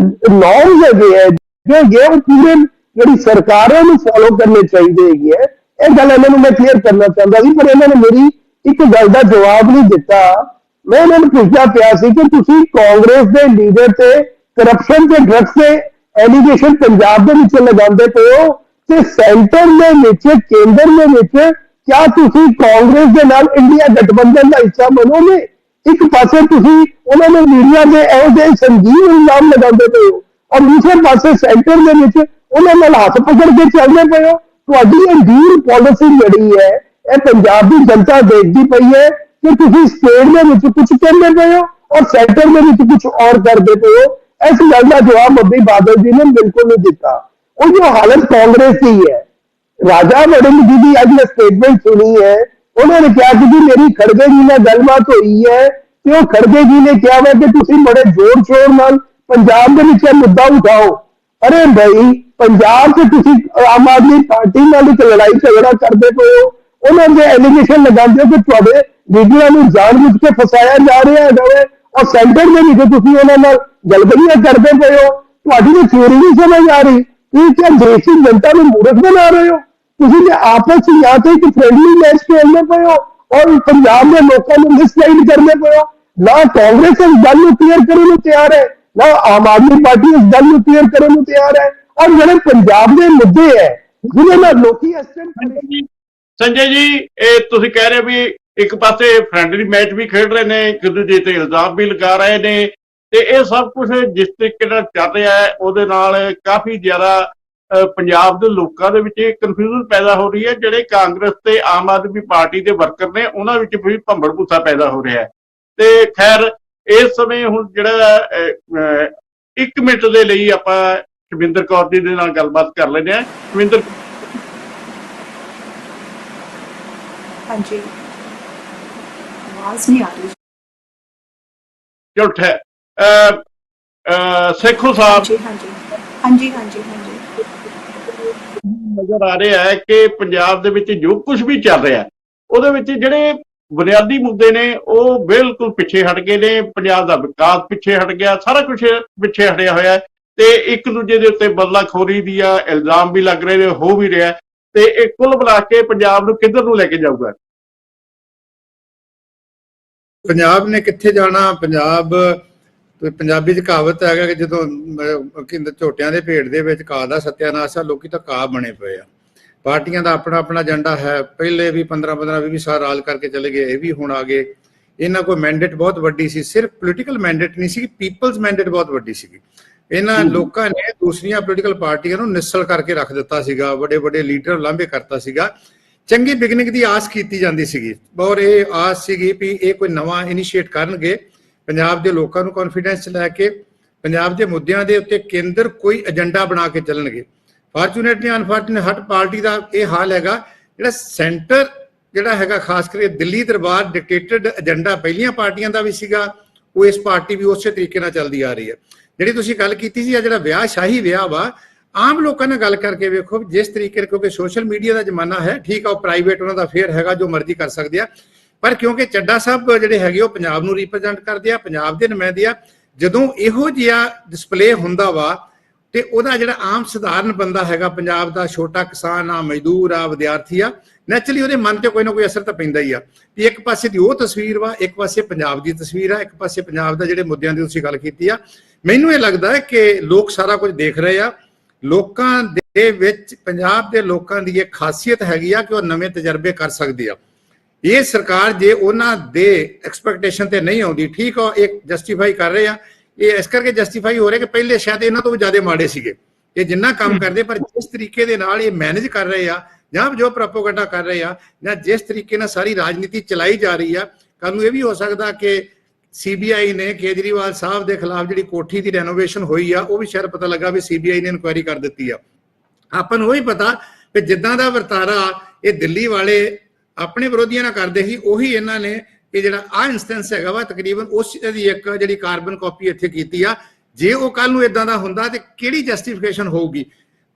Speaker 5: ਨੌਰਮਸ ਹੈਗੇ ਹੈ ਜੋ ਉਹ ਪੂਰੇ ਜਿਹੜੀ ਸਰਕਾਰਾਂ ਨੂੰ ਫੋਲੋ ਕਰਨੇ ਚਾਹੀਦੇ ਹੈਗੇ ਹੈ। ਇਹ ਗੱਲ ਇਹਨਾਂ ਨੂੰ ਮੈਂ ਕਲੀਅਰ ਕਰਨਾ ਚਾਹੁੰਦਾ ਸੀ, ਪਰ ਇਹਨਾਂ ਨੇ ਮੇਰੀ ਇੱਕ ਗੱਲ ਦਾ ਜਵਾਬ ਨਹੀਂ ਦਿੱਤਾ। ਮੈਂ ਇਹਨਾਂ ਨੂੰ ਪੁੱਛਦਾ ਪਿਆ ਸੀ ਕਿ ਤੁਸੀਂ ਕਾਂਗਰਸ ਦੇ ਲੀਡਰ ਤੇ ਕਰਪਸ਼ਨ ਤੇ ਡਰੱਗਸ ਦੇ ਐਲੀਗੇਸ਼ਨ ਪੰਜਾਬ ਦੇ ਵਿੱਚ ਲਗਾਉਂਦੇ ਪਏ ਹੋ ਤੇ ਸੈਂਟਰ ਦੇ ਵਿੱਚ, ਕੇਂਦਰ ਦੇ ਵਿੱਚ क्या ਤੁਸੀਂ ਕਾਂਗਰਸ ਦੇ ਨਾਲ ਇੰਡੀਆ ਗਠਬੰਧਨ ਦਾ ਹਿੱਸਾ ਬਣੋਗੇ? ਇੱਕ ਪਾਸੇ ਤੁਸੀਂ ਉਹਨਾਂ ਨੇ ਮੀਡੀਆ ਦੇ ਇਹੋ ਜਿਹੇ ਸੰਗੀਨ ਇਲਜ਼ਾਮ ਲਗਾਉਂਦੇ ਪਏ ਹੋ, ਔਰ ਦੂਸਰੇ ਪਾਸੇ ਸੈਂਟਰ ਦੇ ਵਿੱਚ ਉਹਨਾਂ ਨਾਲ ਹੱਥ ਪਕੜ ਕੇ ਚੱਲਦੇ ਪਏ ਹੋ। ਤੁਹਾਡੀ ਇਹ ਡੀਲ ਪਾਲਿਸੀ ਜਿਹੜੀ ਹੈ ਇਹ ਪੰਜਾਬ ਦੀ ਜਨਤਾ ਦੇਖਦੀ ਪਈ ਹੈ ਕਿ ਤੁਸੀਂ ਸਟੇਟ ਦੇ ਵਿੱਚ ਕੁਝ ਕਹਿੰਦੇ ਪਏ ਹੋ ਔਰ ਸੈਂਟਰ ਦੇ ਵਿੱਚ ਕੁਝ ਔਰ ਕਰਦੇ ਪਏ ਹੋ। ਇਸ ਗੱਲ ਦਾ ਜਵਾਬ ਮੋਦੀ ਬਾਦਲ ਜੀ ਨੇ ਬਿਲਕੁਲ ਨਹੀਂ ਦਿੱਤਾ। ਉਹ ਜੋ ਹਾਲਤ ਕਾਂਗਰਸ ਦੀ ਹੈ, ਰਾਜਾ ਵੜਿੰਗ ਜੀ ਦੀ ਅੱਜ ਮੈਂ ਸਟੇਟਮੈਂਟ ਸੁਣੀ ਹੈ, ਉਹਨਾਂ ਨੇ ਕਿਹਾ ਕਿ ਜੀ ਮੇਰੀ ਖੜਗੇ ਜੀ ਨਾਲ ਗੱਲਬਾਤ ਹੋਈ ਹੈ ਤੇ ਉਹ ਖੜਗੇ ਜੀ ਨੇ ਕਿਹਾ ਹੈ ਕਿ ਤੁਸੀਂ ਬੜੇ ਜ਼ੋਰ ਸ਼ੋਰ ਨਾਲ ਪੰਜਾਬ ਦੇ ਵਿੱਚ ਇਹ ਮੁੱਦਾ ਉਠਾਓ। ਅਰੇ ਭਾਈ, ਪੰਜਾਬ 'ਚ ਤੁਸੀਂ ਆਮ ਆਦਮੀ ਪਾਰਟੀ ਨਾਲ ਇੱਕ ਲੜਾਈ ਝਗੜਾ ਕਰਦੇ ਪਏ ਹੋ, ਉਹਨਾਂ ਦੇ ਐਲੀਗੇਸ਼ਨ ਲਗਾਉਂਦੇ ਹੋ ਕਿ ਤੁਹਾਡੇ ਲੀਡਰਾਂ ਨੂੰ ਜਾਣਬੁੱਝ ਕੇ ਫਸਾਇਆ ਜਾ ਰਿਹਾ ਹੈਗਾ ਵੇ ਔਰ ਸੈਂਟਰ ਦੇ ਵਿੱਚ ਤੁਸੀਂ ਉਹਨਾਂ ਨਾਲ ਗਲਬਲੀਆਂ ਕਰਦੇ ਪਏ ਹੋ। ਤੁਹਾਡੀ ਤਾਂ ਥਿਊਰੀ ਨਹੀਂ ਸਮਝ ਆ ਰਹੀ। ਤੁਸੀਂ ਕਿਆ ਦੇਸ਼ ਦੀ ਜਨਤਾ ਨੂੰ ਮੂਰਖ ਬਣਾ ਰਹੇ ਹੋ। ਤੁਸੀਂ ਤੇ ਆਪਸ ਵਿੱਚ ਜਾਂ ਤਾਂ ਇੱਕ ਫ੍ਰੈਂਡਲੀ ਮੈਚ ਖੇਡਦੇ ਪਏ ਹੋ ਔਰ ਪੰਜਾਬ ਦੇ ਲੋਕਾਂ ਨੂੰ ਮਿਸਗਾਈਡ ਕਰਦੇ ਪਏ ਹੋ। ਨਾ ਕਾਂਗਰਸ ਇਸ ਗੱਲ ਨੂੰ ਕਲੀਅਰ ਕਰਨ ਨੂੰ ਤਿਆਰ ਹੈ, ਨਾ ਆਮ ਆਦਮੀ ਪਾਰਟੀ ਇਸ ਗੱਲ ਨੂੰ ਕਲੀਅਰ ਕਰਨ ਨੂੰ ਤਿਆਰ ਹੈ। ਔਰ ਜਿਹੜੇ ਪੰਜਾਬ ਦੇ ਮੁੱਦੇ ਹੈ ਜਿਹਦੇ ਨਾਲ ਲੋਕੀ ਇਸ ਟਾਈਮ
Speaker 2: ਸੰਜੇ ਜੀ, ਇਹ ਤੁਸੀਂ ਕਹਿ ਰਹੇ ਵੀ ਇੱਕ ਪਾਸੇ ਫ੍ਰੈਂਡਲੀ ਮੈਚ ਵੀ ਖੇਡ ਰਹੇ ਨੇ, ਇੱਕ ਦੂਜੇ ਤੇ ਇਲਜ਼ਾਮ ਵੀ ਲਗਾ ਰਹੇ ਨੇ, ਤੇ ਇਹ ਸਭ ਕੁਝ ਜਿਸ ਤਰੀਕੇ ਨਾਲ ਚੱਲ ਰਿਹਾ ਹੈ ਉਹਦੇ ਨਾਲ ਕਾਫੀ ਜ਼ਿਆਦਾ ਪੰਜਾਬ ਦੇ ਲੋਕਾਂ ਦੇ ਵਿੱਚ ਇਹ ਕਨਫਿਊਜ਼ਨ ਪੈਦਾ ਹੋ ਰਹੀ ਹੈ। ਜਿਹੜੇ ਕਾਂਗਰਸ ਤੇ ਆਮ ਆਦਮੀ ਪਾਰਟੀ ਦੇ ਵਰਕਰ ਨੇ ਉਹਨਾਂ ਵਿੱਚ ਵੀ ਭੰਬੜ ਭੂਸਾ ਪੈਦਾ ਹੋ ਰਿਹਾ ਹੈ। ਤੇ ਖੈਰ ਇਸ ਸਮੇਂ ਹੁਣ ਜਿਹੜਾ 1 ਮਿੰਟ ਦੇ ਲਈ ਆਪਾਂ ਸ਼ਮਿੰਦਰ ਕੌਰ ਜੀ ਦੇ ਨਾਲ ਗੱਲਬਾਤ ਕਰ ਲੈਂਦੇ ਹਾਂ। ਸ਼ਮਿੰਦਰ,
Speaker 6: ਹਾਂਜੀ, ਆਵਾਜ਼ ਨਹੀਂ ਆ ਰਹੀ।
Speaker 2: ਚਲੋ ਸੇਖੋ ਸਾਹਿਬ,
Speaker 6: ਹਾਂਜੀ ਹਾਂਜੀ ਹਾਂਜੀ ਹਾਂਜੀ ਹਾਂਜੀ
Speaker 2: ਨਜ਼ਰ ਆ ਰਿਹਾ ਹੈ ਕਿ ਪੰਜਾਬ ਦੇ ਵਿੱਚ ਜੋ ਕੁਝ ਵੀ ਚੱਲ ਰਿਹਾ ਉਹਦੇ ਵਿੱਚ ਜਿਹੜੇ ਬੁਨਿਆਦੀ ਮੁੱਦੇ ਨੇ ਉਹ ਬਿਲਕੁਲ ਪਿੱਛੇ ਹਟ ਗਏ ਨੇ। ਪੰਜਾਬ ਦਾ ਵਿਕਾਸ ਪਿੱਛੇ ਹਟ ਗਿਆ, ਸਾਰਾ ਕੁਝ ਪਿੱਛੇ ਹਟਿਆ ਹੋਇਆ ਹੈ ਤੇ ਇੱਕ ਦੂਜੇ ਦੇ ਉੱਤੇ ਬਦਲਾਖੋਰੀ ਦੀ ਇਲਜ਼ਾਮ ਵੀ ਲੱਗ ਰਹੇ ਨੇ, ਹੋ ਵੀ ਰਿਹਾ। ਤੇ ਇਹ ਕੁੱਲ ਮਿਲਾ ਕੇ ਪੰਜਾਬ ਨੂੰ ਕਿੱਧਰ ਨੂੰ ਲੈ ਕੇ ਜਾਊਗਾ?
Speaker 4: ਪੰਜਾਬ ਨੇ ਕਿੱਥੇ ਜਾਣਾ? ਪੰਜਾਬੀ ਚ ਕਹਾਵਤ ਹੈਗਾ ਕਿ ਜਦੋਂ ਕਹਿੰਦੇ ਝੋਟਿਆਂ ਦੇ ਭੇਡ ਦੇ ਵਿੱਚ ਘਾਹ ਦਾ ਸਤਿਆਨਾਸ਼ ਆ, ਲੋਕੀ ਤਾਂ ਘਾਹ ਬਣੇ ਪਏ ਆ। ਪਾਰਟੀਆਂ ਦਾ ਆਪਣਾ ਆਪਣਾ ਏਜੰਡਾ ਹੈ। ਪਹਿਲੇ ਵੀ 15-20 ਸਾਲ ਰਾਜ ਕਰਕੇ ਚਲੇ ਗਏ, ਇਹ ਵੀ ਹੁਣ ਆ ਗਏ। ਇਹਨਾਂ ਕੋਲ ਮੈਂਡੇਟ ਬਹੁਤ ਵੱਡੀ ਸੀ, ਸਿਰਫ ਪੋਲੀਟੀਕਲ ਮੈਂਡੇਟ ਨਹੀਂ ਸੀ, ਪੀਪਲਸ ਮੈਂਡੇਟ ਬਹੁਤ ਵੱਡੀ ਸੀਗੀ। ਇਹਨਾਂ ਲੋਕਾਂ ਨੇ ਦੂਸਰੀਆਂ ਪੋਲੀਟੀਕਲ ਪਾਰਟੀਆਂ ਨੂੰ ਨਿਸਲ ਕਰਕੇ ਰੱਖ ਦਿੱਤਾ ਸੀਗਾ, ਵੱਡੇ ਵੱਡੇ ਲੀਡਰ ਲਾਂਭੇ ਕਰਤਾ ਸੀਗਾ। ਚੰਗੀ ਬਿਗਨਿੰਗ ਦੀ ਆਸ ਕੀਤੀ ਜਾਂਦੀ ਸੀਗੀ ਔਰ ਇਹ ਆਸ ਸੀਗੀ ਵੀ ਇਹ ਕੋਈ ਨਵਾਂ ਇਨੀਸ਼ੀਏਟ ਕਰਨਗੇ, ਪੰਜਾਬ ਦੇ ਲੋਕਾਂ ਨੂੰ ਕੌਨਫੀਡੈਂਸ ਲੈ ਕੇ ਪੰਜਾਬ ਦੇ ਮੁੱਦਿਆਂ ਦੇ ਉੱਤੇ ਕੇਂਦਰ ਕੋਈ ਏਜੰਡਾ ਬਣਾ ਕੇ ਚੱਲਣਗੇ। ਫਾਰਚੂਨੇਟਲੀ ਅਨਫਾਰਚੂਨੇਟ ਹਰ ਪਾਰਟੀ ਦਾ ਇਹ ਹਾਲ ਹੈਗਾ। ਜਿਹੜਾ ਸੈਂਟਰ ਜਿਹੜਾ ਹੈਗਾ, ਖਾਸ ਕਰਕੇ ਦਿੱਲੀ ਦਰਬਾਰ ਡਿਕਟੇਟਡ ਏਜੰਡਾ ਪਹਿਲੀਆਂ ਪਾਰਟੀਆਂ ਦਾ ਵੀ ਸੀਗਾ, ਉਹ ਇਸ ਪਾਰਟੀ ਵੀ ਉਸੇ ਤਰੀਕੇ ਨਾਲ ਚੱਲਦੀ ਆ ਰਹੀ ਹੈ। ਜਿਹੜੀ ਤੁਸੀਂ ਗੱਲ ਕੀਤੀ ਸੀ, ਜਿਹੜਾ ਵਿਆਹ ਸ਼ਾਹੀ ਵਿਆਹ ਵਾ, ਆਮ ਲੋਕਾਂ ਨਾਲ ਗੱਲ ਕਰਕੇ ਵੇਖੋ ਜਿਸ ਤਰੀਕੇ, ਕਿਉਂਕਿ ਸੋਸ਼ਲ ਮੀਡੀਆ ਦਾ ਜ਼ਮਾਨਾ ਹੈ, ਠੀਕ ਆ ਉਹ ਪ੍ਰਾਈਵੇਟ ਉਹਨਾਂ ਦਾ ਫੇਅਰ ਹੈਗਾ, ਜੋ ਮਰਜ਼ੀ ਕਰ ਸਕਦੇ ਆ, ਪਰ ਕਿਉਂਕਿ ਚੱਡਾ ਸਾਹਿਬ ਜਿਹੜੇ ਹੈਗੇ ਉਹ ਪੰਜਾਬ ਨੂੰ ਰਿਪਰੈਜ਼ੈਂਟ ਕਰਦੇ ਆ, ਪੰਜਾਬ ਦੇ ਨੁਮਾਇੰਦੇ ਆ। ਜਦੋਂ ਇਹੋ ਜਿਹਾ ਡਿਸਪਲੇ ਹੁੰਦਾ ਵਾ ਤੇ ਉਹਦਾ ਜਿਹੜਾ ਆਮ ਸਧਾਰਨ ਬੰਦਾ ਹੈਗਾ, ਪੰਜਾਬ ਦਾ ਛੋਟਾ ਕਿਸਾਨ ਆ, ਮਜ਼ਦੂਰ ਆ, ਵਿਦਿਆਰਥੀ ਆ, ਨੈਚੁਰਲੀ ਉਹਦੇ ਮਨ ਤੇ ਕੋਈ ਨਾ ਕੋਈ ਅਸਰ ਤਾਂ ਪੈਂਦਾ ਹੀ ਆ। ਤੇ ਇੱਕ ਪਾਸੇ ਦੀ ਉਹ ਤਸਵੀਰ ਵਾ, ਇੱਕ ਪਾਸੇ ਪੰਜਾਬ ਦੀ ਤਸਵੀਰ ਆ, ਇੱਕ ਪਾਸੇ ਪੰਜਾਬ ਦਾ ਜਿਹੜੇ ਮੁੱਦਿਆਂ ਦੀ ਤੁਸੀਂ ਗੱਲ ਕੀਤੀ ਆ। ਮੈਨੂੰ ਇਹ ਲੱਗਦਾ ਹੈ ਕਿ ਲੋਕ ਸਾਰਾ ਕੁਝ ਦੇਖ ਰਹੇ ਆ। ਲੋਕਾਂ ਦੇ ਵਿੱਚ ਪੰਜਾਬ ਦੇ ਲੋਕਾਂ ਦੀ ਇਹ ਖਾਸੀਅਤ ਹੈਗੀ ਆ ਕਿ ਉਹ ਨਵੇਂ ਤਜਰਬੇ ਕਰ ਸਕਦੇ ਆ। ਇਹ ਸਰਕਾਰ ਜੇ ਉਹਨਾਂ ਦੇ ਐਕਸਪੈਕਟੇਸ਼ਨ ਤੇ ਨਹੀਂ ਆਉਂਦੀ, ਠੀਕ ਆ, ਇਹ ਜਸਟੀਫਾਈ ਕਰ ਰਹੇ ਆ। ਇਹ ਇਸ ਕਰਕੇ ਜਸਟੀਫਾਈ ਹੋ ਰਿਹਾ ਕਿ ਪਹਿਲੇ ਸ਼ਾਇਦ ਇਹਨਾਂ ਤੋਂ ਵੀ ਜ਼ਿਆਦਾ ਮਾੜੇ ਸੀਗੇ ਇਹ ਜਿੰਨਾ ਕੰਮ ਕਰਦੇ, ਪਰ ਜਿਸ ਤਰੀਕੇ ਦੇ ਨਾਲ ਇਹ ਮੈਨੇਜ ਕਰ ਰਹੇ ਆ ਜਾਂ ਜੋ ਪ੍ਰੋਪੇਗੈਂਡਾ ਕਰ ਰਹੇ ਆ ਜਾਂ ਜਿਸ ਤਰੀਕੇ ਨਾਲ ਸਾਰੀ ਰਾਜਨੀਤੀ ਚਲਾਈ ਜਾ ਰਹੀ ਆ, ਕੱਲ ਨੂੰ ਇਹ ਵੀ ਹੋ ਸਕਦਾ ਕਿ ਸੀਬੀਆਈ ਨੇ ਕੇਜਰੀਵਾਲ ਸਾਹਿਬ ਦੇ ਖਿਲਾਫ ਜਿਹੜੀ ਕੋਠੀ ਦੀ ਰੈਨੋਵੇਸ਼ਨ ਹੋਈ ਆ, ਉਹ ਵੀ ਸ਼ਾਇਦ ਪਤਾ ਲੱਗਾ ਵੀ ਸੀਬੀਆਈ ਨੇ ਇਨਕੁਆਇਰੀ ਕਰ ਦਿੱਤੀ ਆ। ਆਪਾਂ ਨੂੰ ਉਹੀ ਪਤਾ ਕਿ ਜਿੱਦਾਂ ਦਾ ਵਰਤਾਰਾ ਇਹ ਦਿੱਲੀ ਵਾਲੇ ਆਪਣੇ ਵਿਰੋਧੀਆਂ ਨਾਲ ਕਰਦੇ ਸੀ, ਉਹੀ ਇਹਨਾਂ ਨੇ ਇਹ ਜਿਹੜਾ ਆ ਇੰਸਟੈਂਸ ਹੈਗਾ ਵਾ, ਤਕਰੀਬਨ ਉਸ ਦੀ ਇੱਕ ਜਿਹੜੀ ਕਾਰਬਨ ਕਾਪੀ ਇੱਥੇ ਕੀਤੀ ਆ। ਜੇ ਉਹ ਕੱਲ ਨੂੰ ਇਦਾਂ ਦਾ ਹੁੰਦਾ ਤੇ ਕਿਹੜੀ ਜਸਟੀਫਿਕੇਸ਼ਨ ਹੋਊਗੀ?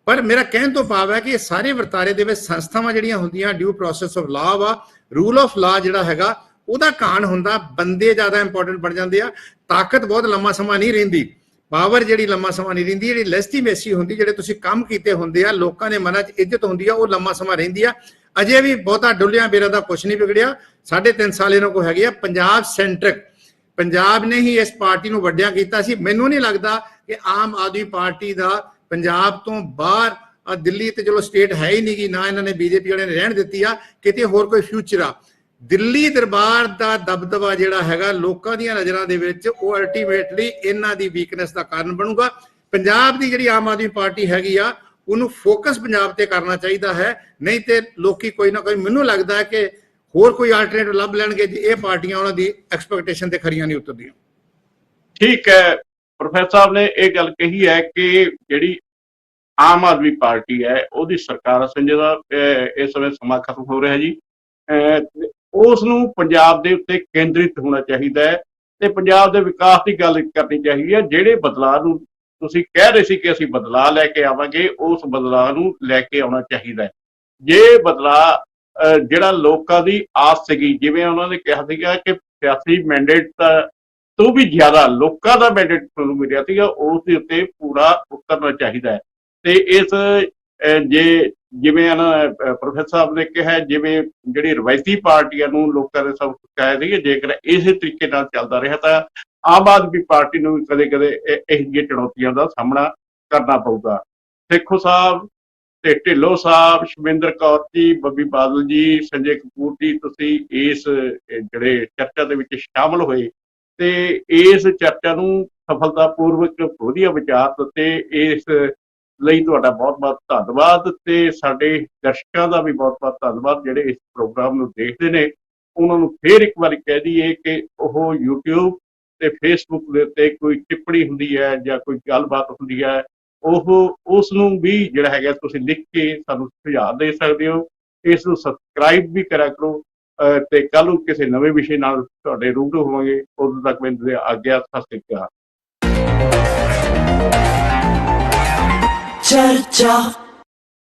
Speaker 4: ਪਰ ਮੇਰਾ ਕਹਿਣ ਤੋਂ ਭਾਵ ਹੈ ਕਿ ਇਹ ਸਾਰੇ ਵਰਤਾਰੇ ਦੇ ਵਿੱਚ ਸੰਸਥਾਵਾਂ ਜਿਹੜੀਆਂ ਹੁੰਦੀਆਂ, ਡਿਊ ਪ੍ਰੋਸੈਸ ਆਫ ਲਾ ਵਾ, ਰੂਲ ਆਫ ਲਾ ਜਿਹੜਾ ਹੈਗਾ ਉਹਦਾ ਕਾਣ ਹੁੰਦਾ, ਬੰਦੇ ਜ਼ਿਆਦਾ ਇੰਪੋਰਟੈਂਟ ਬਣ ਜਾਂਦੇ ਆ। ਤਾਕਤ ਬਹੁਤ ਲੰਮਾ ਸਮਾਂ ਨਹੀਂ ਰਹਿੰਦੀ, ਪਾਵਰ ਜਿਹੜੀ ਲੰਮਾ ਸਮਾਂ ਨਹੀਂ ਰਹਿੰਦੀ, ਜਿਹੜੀ ਲੈਜੀਟੀਮੇਸੀ ਹੁੰਦੀ, ਜਿਹੜੇ ਤੁਸੀਂ ਕੰਮ ਕੀਤੇ ਹੁੰਦੇ ਆ, ਲੋਕਾਂ ਦੇ ਮਨਾਂ 'ਚ ਇੱਜ਼ਤ ਹੁੰਦੀ ਆ, ਉਹ ਲੰਮਾ ਸਮਾਂ ਰਹਿੰਦੀ ਆ। ਅਜੇ ਵੀ ਬਹੁਤਾ ਡੁੱਲਿਆਂ ਬੇਰਾਂ ਦਾ ਕੁਝ ਨਹੀਂ ਵਿਗੜਿਆ। 3.5 ਸਾਲ ਇਹਨਾਂ ਕੋਲ ਹੈਗੇ ਆ। ਪੰਜਾਬ ਸੈਂਟਰਿਕ, ਪੰਜਾਬ ਨੇ ਹੀ ਇਸ ਪਾਰਟੀ ਨੂੰ ਵੱਡਿਆ ਕੀਤਾ ਸੀ। ਮੈਨੂੰ ਨਹੀਂ ਲੱਗਦਾ ਕਿ ਆਮ ਆਦਮੀ ਪਾਰਟੀ ਦਾ ਪੰਜਾਬ ਤੋਂ ਬਾਹਰ ਦਿੱਲੀ ਤੇ ਚਲੋ ਸਟੇਟ ਹੈ ਹੀ ਨਹੀਂ ਗੀ, ਨਾ ਇਹਨਾਂ ਨੇ ਬੀਜੇਪੀ ਵਾਲਿਆਂ ਨੇ ਰਹਿਣ ਦਿੱਤੀ ਆ, ਕਿਤੇ ਹੋਰ ਕੋਈ ਫਿਊਚਰ ਆ। ਦਿੱਲੀ ਦਰਬਾਰ ਦਾ ਦਬਦਬਾ ਜਿਹੜਾ ਹੈਗਾ ਲੋਕਾਂ ਦੀਆਂ ਨਜ਼ਰਾਂ ਦੇ ਵਿੱਚ, ਉਹ ਅਲਟੀਮੇਟਲੀ ਇਹਨਾਂ ਦੀ ਵੀਕਨੈਸ ਦਾ ਕਾਰਨ ਬਣੂਗਾ। ਪੰਜਾਬ ਦੀ ਜਿਹੜੀ ਆਮ ਆਦਮੀ ਪਾਰਟੀ ਹੈਗੀ ਆ ਉਹਨੂੰ ਫੋਕਸ ਪੰਜਾਬ ਤੇ ਕਰਨਾ ਚਾਹੀਦਾ ਹੈ, ਨਹੀਂ ਤੇ ਲੋਕੀ ਕੋਈ ਨਾ ਕੋਈ, ਮੈਨੂੰ ਲੱਗਦਾ ਹੈ ਕਿ ਹੋਰ ਕੋਈ ਆਲਟਰਨੇਟਿਵ ਲੱਭ ਲੈਣਗੇ ਜੇ ਇਹ ਪਾਰਟੀਆਂ ਉਹਨਾਂ ਦੀ ਐਕਸਪੈਕਟੇਸ਼ਨ ਤੇ ਖਰੀਆਂ ਨਹੀਂ ਉਤਰਦੀਆਂ।
Speaker 2: ਠੀਕ ਹੈ, ਪ੍ਰੋਫੈਸਰ ਸਾਹਿਬ ਨੇ ਇਹ ਗੱਲ ਕਹੀ ਹੈ ਕਿ ਜਿਹੜੀ ਆਮ ਆਦਮੀ ਪਾਰਟੀ ਹੈ ਉਹਦੀ ਸਰਕਾਰ ਸੰਜੇ ਦਾ ਇਸ ਸਮੇਂ ਸਮਾਂ ਖਤਮ ਹੋ ਰਿਹਾ ਜੀ, ਉਸ ਨੂੰ ਪੰਜਾਬ ਦੇ ਉੱਤੇ ਕੇਂਦਰਿਤ ਹੋਣਾ ਚਾਹੀਦਾ ਹੈ ਤੇ ਪੰਜਾਬ ਦੇ ਵਿਕਾਸ ਦੀ ਗੱਲ ਕਰਨੀ ਚਾਹੀਦੀ ਹੈ। ਜਿਹੜੇ ਬਦਲਾਅ ਨੂੰ ਤੁਸੀਂ ਕਹਿ ਰਹੇ ਸੀ ਕਿ ਅਸੀਂ ਬਦਲਾਅ ਲੈ ਕੇ ਆਵਾਂਗੇ, ਉਸ ਬਦਲਾਅ ਨੂੰ ਲੈ ਕੇ ਆਉਣਾ ਚਾਹੀਦਾ ਹੈ। ਜੇ ਬਦਲਾਅ ਜਿਹੜਾ ਲੋਕਾਂ ਦੀ ਆਸ ਸੀਗੀ, ਜਿਵੇਂ ਉਹਨਾਂ ਨੇ ਕਿਹਾ ਸੀਗਾ ਕਿ ਸਿਆਸੀ ਮੈਂਡੇਟ ਤੋਂ ਵੀ ਜ਼ਿਆਦਾ ਲੋਕਾਂ ਦਾ ਮੈਂਡੇਟ ਤੁਹਾਨੂੰ ਮਿਲਿਆ ਸੀਗਾ, ਉਸ ਦੇ ਉੱਤੇ ਪੂਰਾ ਉਤਰਨਾ ਚਾਹੀਦਾ ਹੈ। ਤੇ ਇਸ ਜਿਵੇਂ ਪ੍ਰੋਫੈਸਰ ਸਾਹਿਬ ਨੇ ਕਿਹਾ, ਜਿਵੇਂ ਜਿਹੜੀ ਰਵਾਇਤੀ ਪਾਰਟੀਆਂ ਨੂੰ ਲੋਕਾਂ ਨੇ ਸਭ ਕਹਿ ਸੀ, ਜੇਕਰ ਇਸੇ ਤਰੀਕੇ ਨਾਲ ਚੱਲਦਾ ਰਿਹਾ ਤਾਂ ਆਮ ਆਦਮੀ ਪਾਰਟੀ ਨੂੰ ਵੀ ਕਦੇ ਕਦੇ ਇਹੋ ਜਿਹੀਆਂ ਚੁਣੌਤੀਆਂ ਦਾ ਸਾਹਮਣਾ ਕਰਨਾ ਪਊਗਾ। ਸੇਖੋਂ ਸਾਹਿਬ ਤੇ ਢਿੱਲੋਂ ਸਾਹਿਬ, ਸ਼ਮਿੰਦਰ ਕੌਰ ਜੀ, ਬੱਬੀ ਬਾਦਲ ਜੀ, ਸੰਜੇ ਕਪੂਰ ਜੀ, ਤੁਸੀਂ ਇਸ ਜਿਹੜੇ ਚਰਚਾ ਦੇ ਵਿੱਚ ਸ਼ਾਮਲ ਹੋਏ ਤੇ ਇਸ ਚਰਚਾ ਨੂੰ ਸਫਲਤਾਪੂਰਵਕ ਵਧੀਆ ਵਿਚਾਰ ਦਿੱਤੇ, ਇਸ ਲਈ ਤੁਹਾਡਾ ਬਹੁਤ ਬਹੁਤ ਧੰਨਵਾਦ। ਤੇ ਸਾਡੇ ਦਰਸ਼ਕਾਂ ਦਾ ਵੀ ਬਹੁਤ ਬਹੁਤ ਧੰਨਵਾਦ ਜਿਹੜੇ ਇਸ ਪ੍ਰੋਗਰਾਮ ਨੂੰ ਦੇਖਦੇ ਨੇ। ਉਹਨਾਂ ਨੂੰ ਫੇਰ ਇੱਕ ਵਾਰੀ ਕਹਿ ਦਈਏ ਕਿ ਉਹ YouTube ਤੇ Facebook ਦੇ ਉੱਤੇ ਕੋਈ ਟਿੱਪਣੀ ਹੁੰਦੀ ਹੈ ਜਾਂ ਕੋਈ ਗੱਲਬਾਤ ਹੁੰਦੀ ਹੈ, ਉਸ ਨੂੰ ਵੀ ਜਿਹੜਾ ਹੈਗਾ ਤੁਸੀਂ ਲਿਖ ਕੇ ਸਾਨੂੰ ਸੁਝਾਅ ਦੇ ਸਕਦੇ ਹੋ। ਇਸ ਨੂੰ ਸਬਸਕ੍ਰਾਈਬ ਵੀ ਕਰਿਆ ਕਰੋ ਤੇ ਕੱਲ੍ਹ ਨੂੰ ਕਿਸੇ ਨਵੇਂ ਵਿਸ਼ੇ ਨਾਲ ਤੁਹਾਡੇ ਰੂਬਰੂ ਹੋਵਾਂਗੇ। ਉਦੋਂ ਤੱਕ ਮੈਨੂੰ ਆਗਿਆ, ਸਤਿ ਸ਼੍ਰੀ ਅਕਾਲ।
Speaker 7: चर्चा